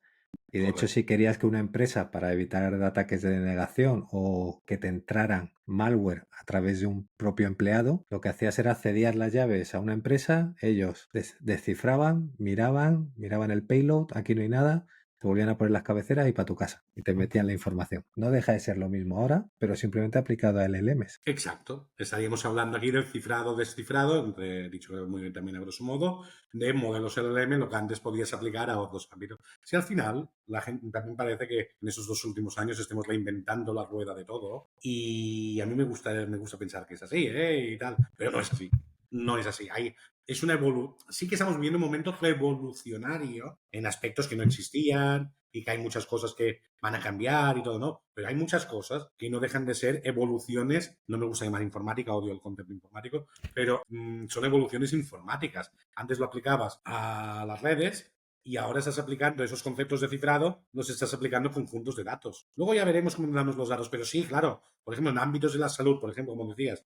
[SPEAKER 1] Y de hecho,
[SPEAKER 2] Correcto.
[SPEAKER 1] si querías que una empresa, para evitar ataques de denegación o que te entraran malware a través de un propio empleado, lo que hacías era cedías las llaves a una empresa, ellos descifraban, miraban el payload, aquí no hay nada, te volvían a poner las cabeceras y para tu casa y te metían la información. No deja de ser lo mismo ahora, pero simplemente aplicado a LLMs.
[SPEAKER 2] Exacto. Estaríamos hablando aquí del cifrado descifrado, dicho muy bien también a grosso modo, de modelos LLM, lo que antes podías aplicar a otros ámbitos. Si al final, la gente también parece que en esos 2 últimos años estemos reinventando la rueda de todo, y a mí me gusta pensar que es así, ¿eh? Y tal, pero no es así. No es así. Es una sí que estamos viviendo un momento revolucionario en aspectos que no existían y que hay muchas cosas que van a cambiar y todo, ¿no? Pero hay muchas cosas que no dejan de ser evoluciones, no me gusta llamar informática, odio el concepto informático, pero son evoluciones informáticas. Antes lo aplicabas a las redes y ahora estás aplicando esos conceptos de cifrado, los estás aplicando a conjuntos de datos. Luego ya veremos cómo damos los datos, pero sí, claro, por ejemplo, en ámbitos de la salud, por ejemplo, como decías,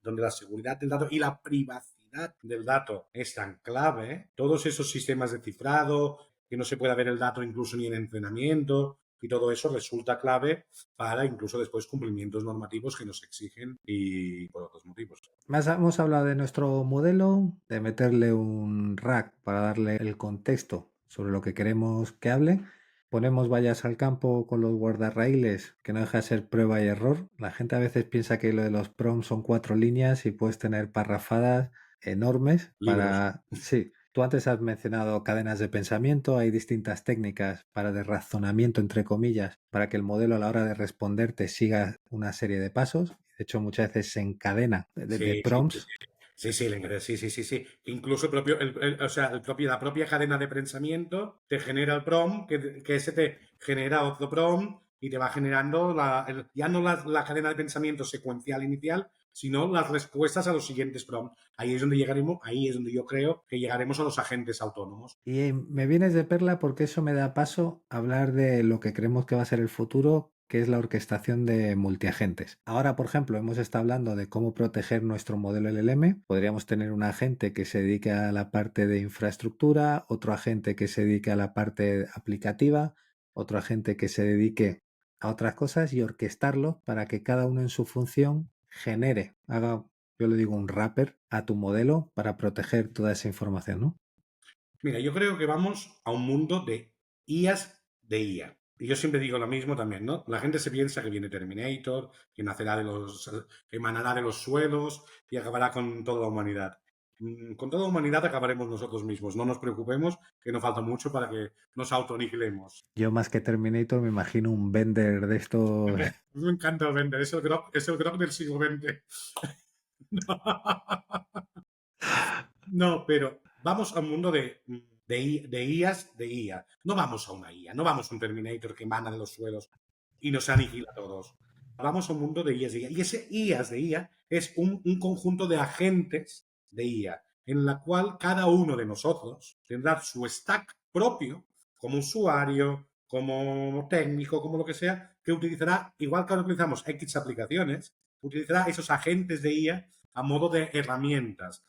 [SPEAKER 2] donde la seguridad del dato y la privacidad del dato es tan clave, todos esos sistemas de cifrado, que no se pueda ver el dato incluso ni en entrenamiento, y todo eso resulta clave para incluso después cumplimientos normativos que nos exigen y por otros motivos.
[SPEAKER 1] Más hemos hablado de nuestro modelo, de meterle un rack para darle el contexto sobre lo que queremos que hable. Ponemos vallas al campo con los guardarraíles, que no deja de ser prueba y error. La gente a veces piensa que lo de los prompts son 4 líneas y puedes tener parrafadas enormes
[SPEAKER 2] Libros.
[SPEAKER 1] para... Sí, tú antes has mencionado cadenas de pensamiento, hay distintas técnicas para de razonamiento, entre comillas, para que el modelo a la hora de responderte siga una serie de pasos. De hecho, muchas veces se encadena de
[SPEAKER 2] Sí, sí, sí,
[SPEAKER 1] prompts.
[SPEAKER 2] sí. Sí, sí, sí, sí, sí, sí. Incluso el propio, o sea, la propia cadena de pensamiento te genera el prompt, que ese te genera otro prompt y te va generando ya no la cadena de pensamiento secuencial inicial, sino las respuestas a los siguientes prompts. Ahí es donde llegaremos, ahí es donde yo creo que llegaremos a los agentes autónomos.
[SPEAKER 1] Y me vienes de perla porque eso me da paso a hablar de lo que creemos que va a ser el futuro, que es la orquestación de multiagentes. Ahora, por ejemplo, hemos estado hablando de cómo proteger nuestro modelo LLM. Podríamos tener un agente que se dedique a la parte de infraestructura, otro agente que se dedique a la parte aplicativa, otro agente que se dedique a otras cosas y orquestarlo para que cada uno en su función genere, haga, yo le digo, un wrapper a tu modelo para proteger toda esa información, ¿no?
[SPEAKER 2] Mira, yo creo que vamos a un mundo de IAs de IA. Y yo siempre digo lo mismo también, ¿no? La gente se piensa que viene Terminator, que nacerá emanará de los suelos y acabará con toda la humanidad. Con toda la humanidad acabaremos nosotros mismos. No nos preocupemos, que no falta mucho para que nos autoaniquilemos.
[SPEAKER 1] Yo más que Terminator me imagino un vender de estos.
[SPEAKER 2] Me encanta el vender, es el Grok del siglo XX. No, pero vamos a un mundo de IAs de IA. No vamos a una IA, no vamos a un Terminator que emana de los suelos y nos aniquila a todos. Vamos a un mundo de IAs de IA. Y ese IAs de IA es un conjunto de agentes de IA, en la cual cada uno de nosotros tendrá su stack propio, como usuario, como técnico, como lo que sea, que utilizará, igual que ahora utilizamos X aplicaciones, utilizará esos agentes de IA a modo de herramientas.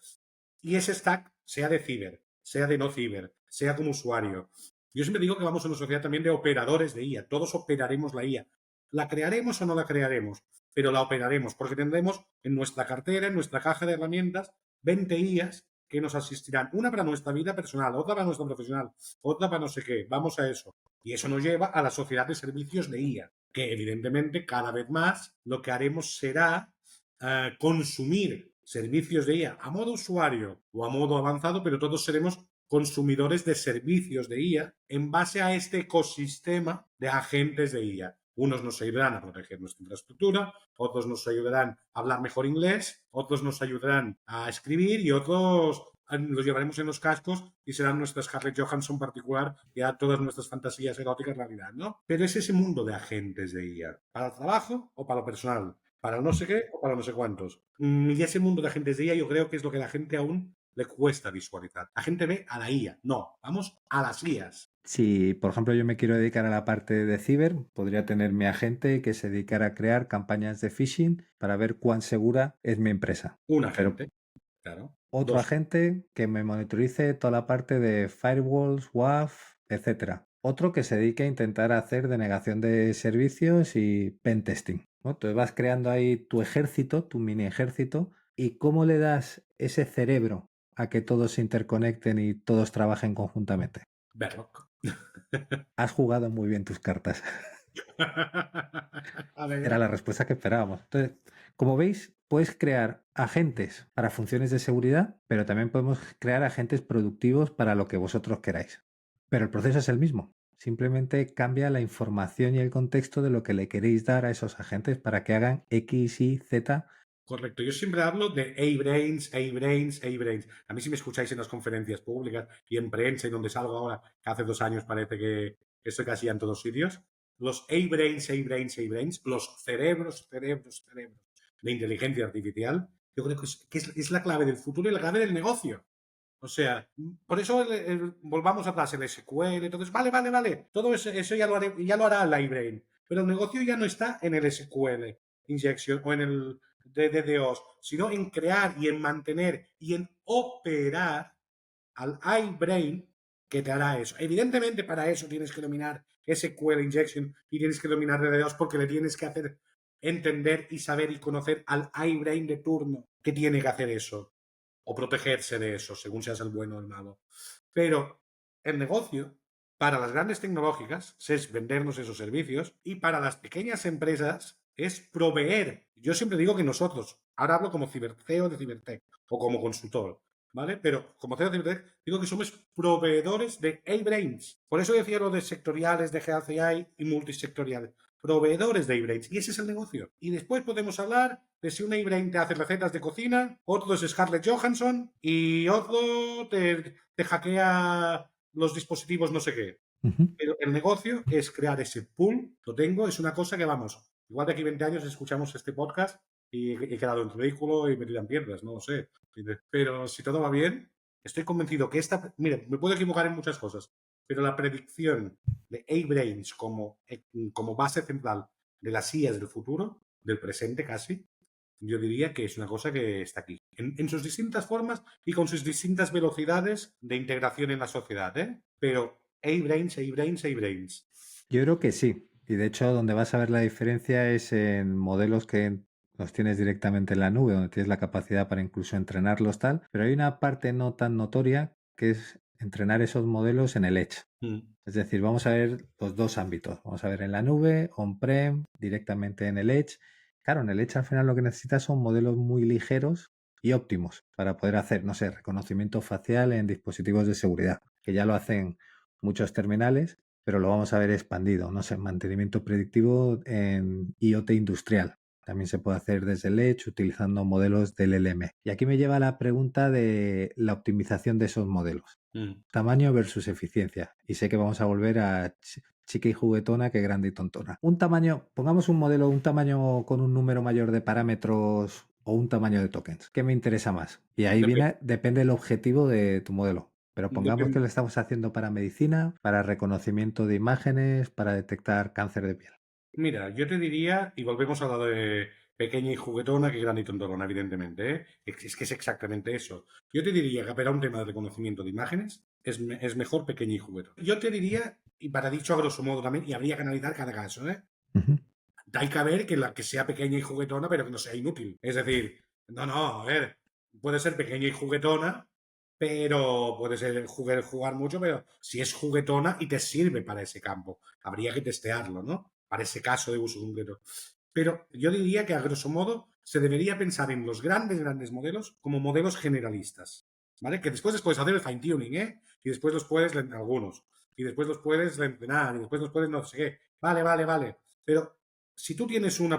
[SPEAKER 2] Y ese stack, sea de ciber, sea de no ciber, sea como usuario. Yo siempre digo que vamos a una sociedad también de operadores de IA. Todos operaremos la IA. ¿La crearemos o no la crearemos? Pero la operaremos porque tendremos en nuestra cartera, en nuestra caja de herramientas, 20 IAs que nos asistirán. Una para nuestra vida personal, otra para nuestra profesional, otra para no sé qué. Vamos a eso. Y eso nos lleva a la sociedad de servicios de IA, que evidentemente cada vez más lo que haremos será consumir servicios de IA a modo usuario o a modo avanzado, pero todos seremos consumidores de servicios de IA en base a este ecosistema de agentes de IA. Unos nos ayudarán a proteger nuestra infraestructura, otros nos ayudarán a hablar mejor inglés, otros nos ayudarán a escribir y otros los llevaremos en los cascos y serán nuestras Scarlett Johansson particular y a todas nuestras fantasías eróticas realidad, ¿no? Pero es ese mundo de agentes de IA, para el trabajo o para lo personal, para no sé qué o para no sé cuántos. Y ese mundo de agentes de IA yo creo que es lo que a la gente aún le cuesta visualizar. La gente ve a la IA, no, vamos a las IAs.
[SPEAKER 1] Si, por ejemplo, yo me quiero dedicar a la parte de ciber, podría tener mi agente que se dedicara a crear campañas de phishing para ver cuán segura es mi empresa.
[SPEAKER 2] Un
[SPEAKER 1] Pero
[SPEAKER 2] agente, claro.
[SPEAKER 1] otro
[SPEAKER 2] Dos.
[SPEAKER 1] agente que me monitorice toda la parte de firewalls, WAF, etcétera. Otro que se dedique a intentar hacer denegación de servicios y pen testing, ¿no? Entonces vas creando ahí tu ejército, tu mini ejército, y cómo le das ese cerebro a que todos se interconecten y todos trabajen conjuntamente.
[SPEAKER 2] Bedrock.
[SPEAKER 1] Has jugado muy bien tus cartas. Era
[SPEAKER 2] Alegra.
[SPEAKER 1] la respuesta que esperábamos. Entonces, como veis, puedes crear agentes para funciones de seguridad, pero también podemos crear agentes productivos para lo que vosotros queráis. Pero el proceso es el mismo. Simplemente cambia la información y el contexto de lo que le queréis dar a esos agentes para que hagan X, Y, Z.
[SPEAKER 2] Correcto. Yo siempre hablo de A-Brains, A-Brains, A-Brains. A mí si me escucháis en las conferencias públicas y en prensa y donde salgo ahora, que hace 2 años parece que estoy casi en todos sitios, los A-Brains, A-Brains, A-Brains, los cerebros, cerebros, cerebros de inteligencia artificial, yo creo que es la clave del futuro y la clave del negocio. O sea, por eso volvamos atrás el SQL, entonces, vale, vale, vale, todo eso ya lo hará el iBrain, pero el negocio ya no está en el SQL injection o en el DDoS, sino en crear y en mantener y en operar al iBrain que te hará eso. Evidentemente para eso tienes que dominar SQL injection y tienes que dominar DDoS porque le tienes que hacer entender y saber y conocer al iBrain de turno que tiene que hacer eso o protegerse de eso, según seas el bueno o el malo. Pero el negocio, para las grandes tecnológicas, es vendernos esos servicios y para las pequeñas empresas es proveer. Yo siempre digo que nosotros, ahora hablo como ciberceo de Cibertech, o como consultor, ¿vale? Pero como CEO de Cibertech, digo que somos proveedores de A-Brains. Por eso decía lo de sectoriales, de Health AI y multisectoriales. Proveedores de A-Brains. Y ese es el negocio. Y después podemos hablar de si un A-Brain te hace recetas de cocina, otro es Scarlett Johansson y otro te hackea los dispositivos no sé qué.
[SPEAKER 1] Ujú.
[SPEAKER 2] Pero el negocio es crear ese pool, lo tengo, es una cosa que vamos, igual de aquí 20 años escuchamos este podcast y he quedado en ridículo y me tiran piedras, no lo sé. Pero si todo va bien, estoy convencido que mire, me puedo equivocar en muchas cosas, pero la predicción de A-Brains como base central de las IAs del futuro, del presente casi, yo diría que es una cosa que está aquí. En sus distintas formas y con sus distintas velocidades de integración en la sociedad, ¿eh? Pero A-Brains, A-Brains, A-Brains.
[SPEAKER 1] Yo creo que sí. Y de hecho, donde vas a ver la diferencia es en modelos que los tienes directamente en la nube, donde tienes la capacidad para incluso entrenarlos tal. Pero hay una parte no tan notoria que es entrenar esos modelos en el edge.
[SPEAKER 2] Mm,
[SPEAKER 1] Es decir, vamos a ver los dos ámbitos. Vamos a ver en la nube, on-prem, directamente en el edge. Claro, en el edge al final lo que necesitas son modelos muy ligeros y óptimos para poder hacer, no sé, reconocimiento facial en dispositivos de seguridad, que ya lo hacen muchos terminales, pero lo vamos a ver expandido, no sé, mantenimiento predictivo en IoT industrial. También se puede hacer desde el Edge utilizando modelos del LLM. Y aquí me lleva la pregunta de la optimización de esos modelos.
[SPEAKER 2] mm.
[SPEAKER 1] Tamaño versus eficiencia. Y sé que vamos a volver a chica y juguetona que grande y tontona. Un tamaño, pongamos un modelo, un tamaño con un número mayor de parámetros o un tamaño de tokens. ¿Qué me interesa más? Y ahí
[SPEAKER 2] Dep-
[SPEAKER 1] viene, depende el objetivo de tu modelo. Pero pongamos que
[SPEAKER 2] depende.
[SPEAKER 1] lo estamos haciendo para medicina, para reconocimiento de imágenes, para detectar cáncer de piel.
[SPEAKER 2] Mira, yo te diría, y volvemos a lo de pequeña y juguetona que grande y tontolona, evidentemente, ¿eh? Es que es exactamente eso. Yo te diría que para un tema de reconocimiento de imágenes es mejor pequeña y juguetona. Yo te diría, y para dicho a grosso modo también, y habría que analizar cada caso, ¿eh?
[SPEAKER 1] Ujú.
[SPEAKER 2] Hay que ver que la que sea pequeña y juguetona, pero que no sea inútil. Es decir, no, a ver, puede ser pequeña y juguetona, pero puede ser jugar mucho, pero si es juguetona y te sirve para ese campo, habría que testearlo, ¿no? Para ese caso de uso concreto. Pero yo diría que a grosso modo se debería pensar en los grandes modelos como modelos generalistas, ¿vale? Que después les puedes hacer el fine tuning, ¿eh? Y después los puedes, algunos, y después los puedes entrenar, y después los puedes no sé qué. Vale. Pero si tú tienes un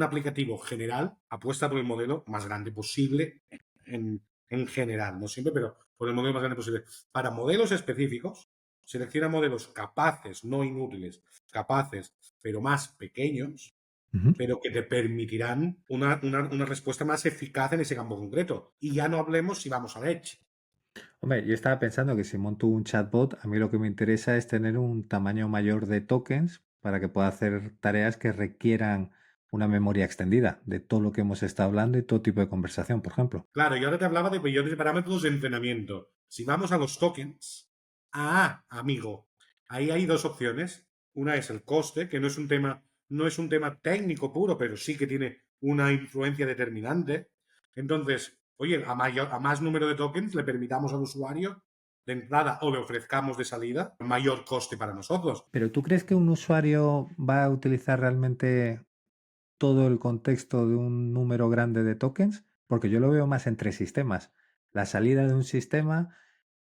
[SPEAKER 2] aplicativo general, apuesta por el modelo más grande posible en general, no siempre, pero por el modelo más grande posible. Para modelos específicos, selecciona modelos capaces, no inútiles, capaces, pero más pequeños,
[SPEAKER 1] Ujú.
[SPEAKER 2] pero que te permitirán una respuesta más eficaz en ese campo concreto. Y ya no hablemos si vamos al Edge.
[SPEAKER 1] Hombre, yo estaba pensando que si monto un chatbot, a mí lo que me interesa es tener un tamaño mayor de tokens para que pueda hacer tareas que requieran una memoria extendida de todo lo que hemos estado hablando y todo tipo de conversación, por ejemplo.
[SPEAKER 2] Claro, yo ahora te hablaba de millones de parámetros de entrenamiento. Si vamos a los tokens, amigo, ahí hay dos opciones. Una es el coste, que no es un tema técnico puro, pero sí que tiene una influencia determinante. Entonces, oye, a más número de tokens le permitamos al usuario de entrada o le ofrezcamos de salida mayor coste para nosotros.
[SPEAKER 1] Pero ¿tú crees que un usuario va a utilizar realmente todo el contexto de un número grande de tokens? Porque yo lo veo más entre sistemas. La salida de un sistema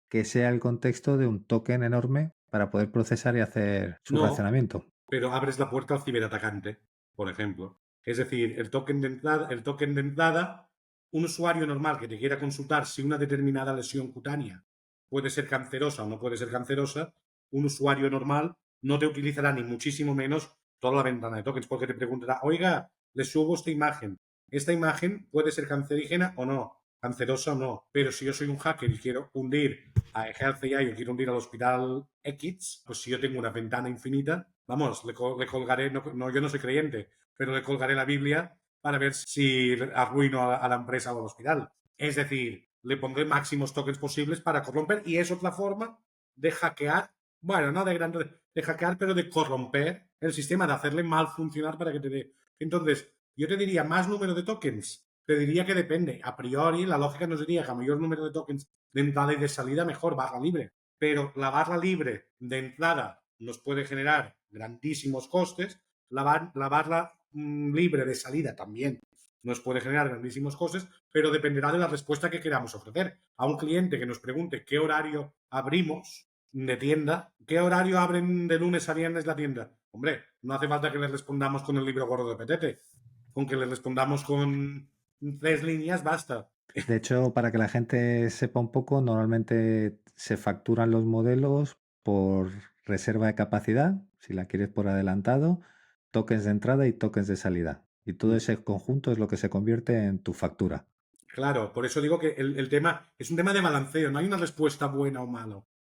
[SPEAKER 1] que sea el contexto de un token enorme para poder procesar y hacer su
[SPEAKER 2] No,
[SPEAKER 1] racionamiento.
[SPEAKER 2] pero abres la puerta al ciberatacante, por ejemplo. Es decir, el token de entrada, un usuario normal que te quiera consultar si una determinada lesión cutánea puede ser cancerosa o no puede ser cancerosa, un usuario normal no te utilizará ni muchísimo menos toda la ventana de tokens porque te preguntará, oiga, le subo esta imagen. ¿Esta imagen puede ser cancerígena o no? ¿Cancerosa o no? Pero si yo soy un hacker y quiero hundir a Health AI o quiero hundir al hospital X, pues si yo tengo una ventana infinita, vamos, le colgaré, no, yo no soy creyente, pero le colgaré la Biblia para ver si arruino a la empresa o al hospital. Es decir, le pondré máximos tokens posibles para corromper y es otra forma de hackear, bueno, no de hackear, pero de corromper el sistema, de hacerle mal funcionar para que te dé. Entonces, yo te diría más número de tokens. Te diría que depende. A priori, la lógica nos diría que a mayor número de tokens de entrada y de salida, mejor, barra libre. Pero la barra libre de entrada nos puede generar grandísimos costes, la barra libre de salida también nos puede generar grandísimos costes, pero dependerá de la respuesta que queramos ofrecer. A un cliente que nos pregunte qué horario abrimos de tienda, qué horario abren de lunes a viernes la tienda. Hombre, no hace falta que le respondamos con el libro gordo de Petete. Con que le respondamos con 3 líneas, basta.
[SPEAKER 1] De hecho, para que la gente sepa un poco, normalmente se facturan los modelos por reserva de capacidad, si la quieres por adelantado, tokens de entrada y tokens de salida. Y todo ese conjunto es lo que se convierte en tu factura.
[SPEAKER 2] Claro, por eso digo que el tema es un tema de balanceo, no hay una respuesta buena o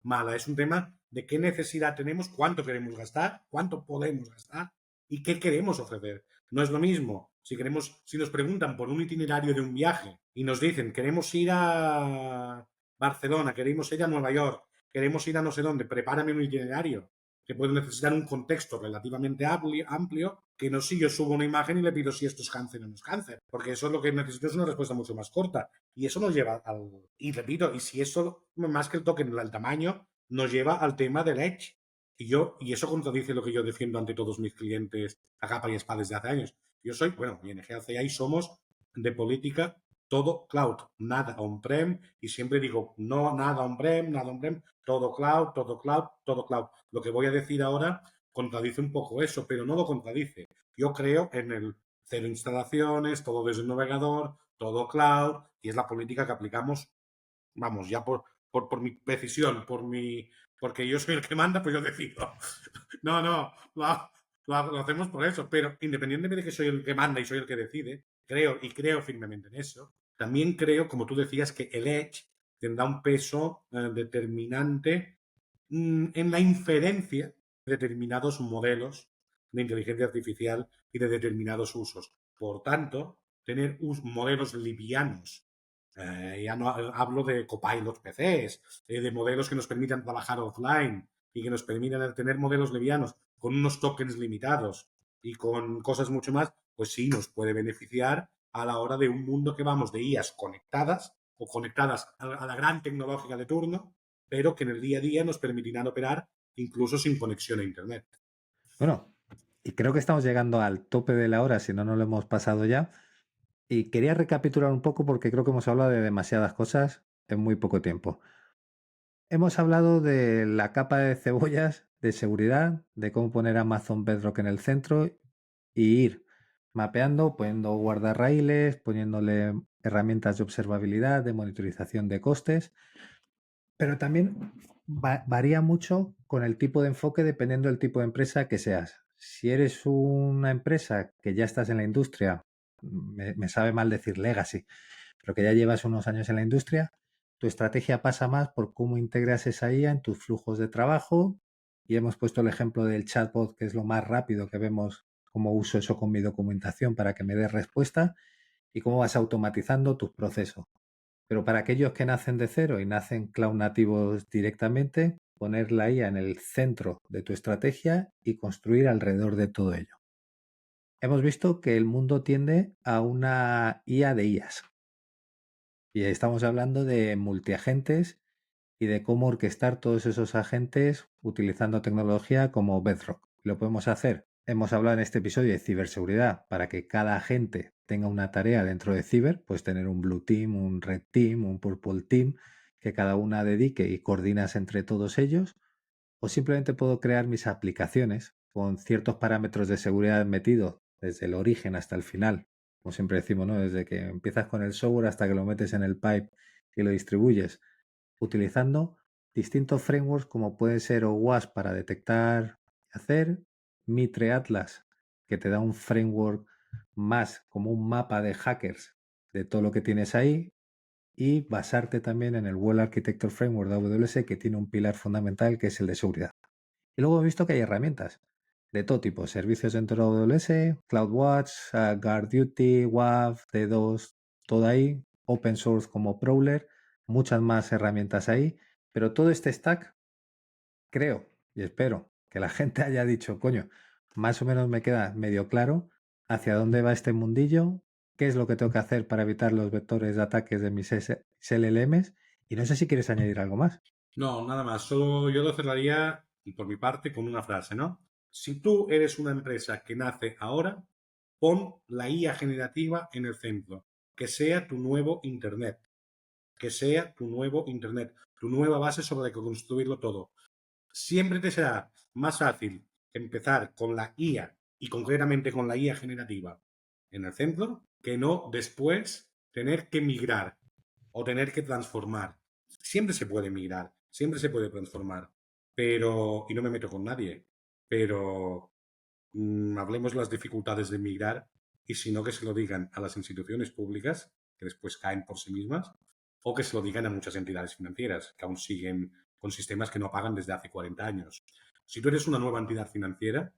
[SPEAKER 2] mala, es un tema de qué necesidad tenemos, cuánto queremos gastar, cuánto podemos gastar y qué queremos ofrecer. No es lo mismo si nos preguntan por un itinerario de un viaje y nos dicen queremos ir a Barcelona, queremos ir a Nueva York, queremos ir a no sé dónde, prepárame un itinerario que puede necesitar un contexto relativamente amplio, que no si yo subo una imagen y le pido si esto es cáncer o no es cáncer, porque eso es lo que necesito, es una respuesta mucho más corta. Y eso nos lleva al... Y repito, y si eso, más que el token, el tamaño, nos lleva al tema del edge. Y eso contradice lo que yo defiendo ante todos mis clientes a capa y espada desde hace años. Yo soy, bueno, ING ACI somos de política todo cloud, nada on-prem, y siempre digo, no, nada on-prem, nada on-prem, todo cloud, todo cloud, todo cloud. Lo que voy a decir ahora contradice un poco eso, pero no lo contradice. Yo creo en el cero instalaciones, todo desde el navegador, todo cloud, y es la política que aplicamos, vamos, ya por mi decisión, porque yo soy el que manda, pues yo decido. No, no, lo hacemos por eso, pero independientemente de que soy el que manda y soy el que decide, creo firmemente en eso. También creo, como tú decías, que el Edge tendrá un peso determinante en la inferencia de determinados modelos de inteligencia artificial y de determinados usos. Por tanto, tener modelos livianos, ya no hablo de copilots PCs, de modelos que nos permitan trabajar offline y que nos permitan tener modelos livianos con unos tokens limitados y con cosas mucho más, pues sí nos puede beneficiar a la hora de un mundo que vamos de IAs conectadas o conectadas a la gran tecnológica de turno, pero que en el día a día nos permitirán operar incluso sin conexión a Internet.
[SPEAKER 1] Bueno, y creo que estamos llegando al tope de la hora, si no, no lo hemos pasado ya. Y quería recapitular un poco porque creo que hemos hablado de demasiadas cosas en muy poco tiempo. Hemos hablado de la capa de cebollas de seguridad, de cómo poner Amazon Bedrock en el centro y ir mapeando, poniendo guardarraíles, poniéndole herramientas de observabilidad, de monitorización de costes, pero también varía mucho con el tipo de enfoque dependiendo del tipo de empresa que seas. Si eres una empresa que ya estás en la industria, me sabe mal decir legacy, pero que ya llevas unos años en la industria, tu estrategia pasa más por cómo integras esa IA en tus flujos de trabajo. Y hemos puesto el ejemplo del chatbot, que es lo más rápido que vemos, cómo uso eso con mi documentación para que me dé respuesta y cómo vas automatizando tus procesos. Pero para aquellos que nacen de cero y nacen cloud nativos directamente, poner la IA en el centro de tu estrategia y construir alrededor de todo ello. Hemos visto que el mundo tiende a una IA de IAs. Y estamos hablando de multiagentes y de cómo orquestar todos esos agentes utilizando tecnología como Bedrock. Lo podemos hacer. Hemos hablado en este episodio de ciberseguridad para que cada agente tenga una tarea dentro de ciber, pues tener un blue team, un red team, un purple team, que cada una dedique y coordinas entre todos ellos. O simplemente puedo crear mis aplicaciones con ciertos parámetros de seguridad metidos desde el origen hasta el final. Como siempre decimos, ¿no? Desde que empiezas con el software hasta que lo metes en el pipe y lo distribuyes, utilizando distintos frameworks como puede ser OWASP para detectar y hacer, Mitre Atlas, que te da un framework más como un mapa de hackers de todo lo que tienes ahí, y basarte también en el Well Architecture Framework de AWS, que tiene un pilar fundamental que es el de seguridad. Y luego he visto que hay herramientas de todo tipo, servicios dentro de AWS, CloudWatch, GuardDuty, WAF, D2, todo ahí, open source como Prowler, muchas más herramientas ahí, pero todo este stack, creo y espero que la gente haya dicho, coño, más o menos me queda medio claro hacia dónde va este mundillo, qué es lo que tengo que hacer para evitar los vectores de ataques de mis LLMs, y no sé si quieres añadir algo más.
[SPEAKER 2] No, nada más. Solo yo lo cerraría, y por mi parte, con una frase, ¿no? Si tú eres una empresa que nace ahora, pon la IA generativa en el centro, que sea tu nuevo Internet, que sea tu nuevo Internet, tu nueva base sobre la que construirlo todo. Siempre te será más fácil empezar con la IA y concretamente con la IA generativa en el centro que no después tener que migrar o tener que transformar. Siempre se puede migrar, siempre se puede transformar, pero, y no me meto con nadie, pero hablemos las dificultades de migrar y si no que se lo digan a las instituciones públicas, que después caen por sí mismas, o que se lo digan a muchas entidades financieras, que aún siguen con sistemas que no pagan desde hace 40 años. Si tú eres una nueva entidad financiera,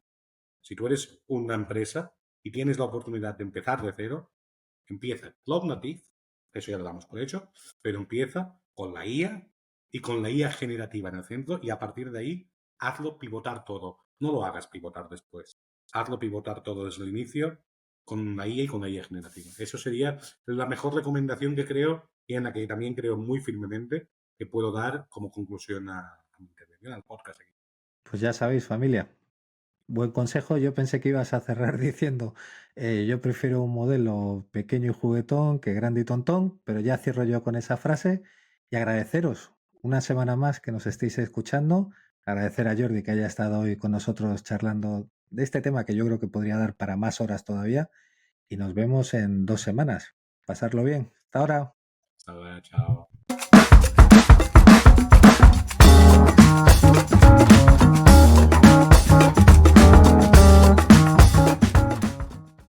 [SPEAKER 2] si tú eres una empresa y tienes la oportunidad de empezar de cero, empieza Cloud Native, eso ya lo damos por hecho, pero empieza con la IA y con la IA generativa en el centro y a partir de ahí hazlo pivotar todo. No lo hagas pivotar después. Hazlo pivotar todo desde el inicio con la IA y con la IA generativa. Eso sería la mejor recomendación que creo y en la que también creo muy firmemente que puedo dar como conclusión a mi intervención, al podcast aquí.
[SPEAKER 1] Pues ya sabéis, familia. Buen consejo. Yo pensé que ibas a cerrar diciendo, yo prefiero un modelo pequeño y juguetón que grande y tontón, pero ya cierro yo con esa frase y agradeceros una semana más que nos estéis escuchando. Agradecer a Jordi que haya estado hoy con nosotros charlando de este tema que yo creo que podría dar para más horas todavía y nos vemos en 2 semanas. Pasarlo bien. Hasta ahora.
[SPEAKER 2] Hasta luego, chao.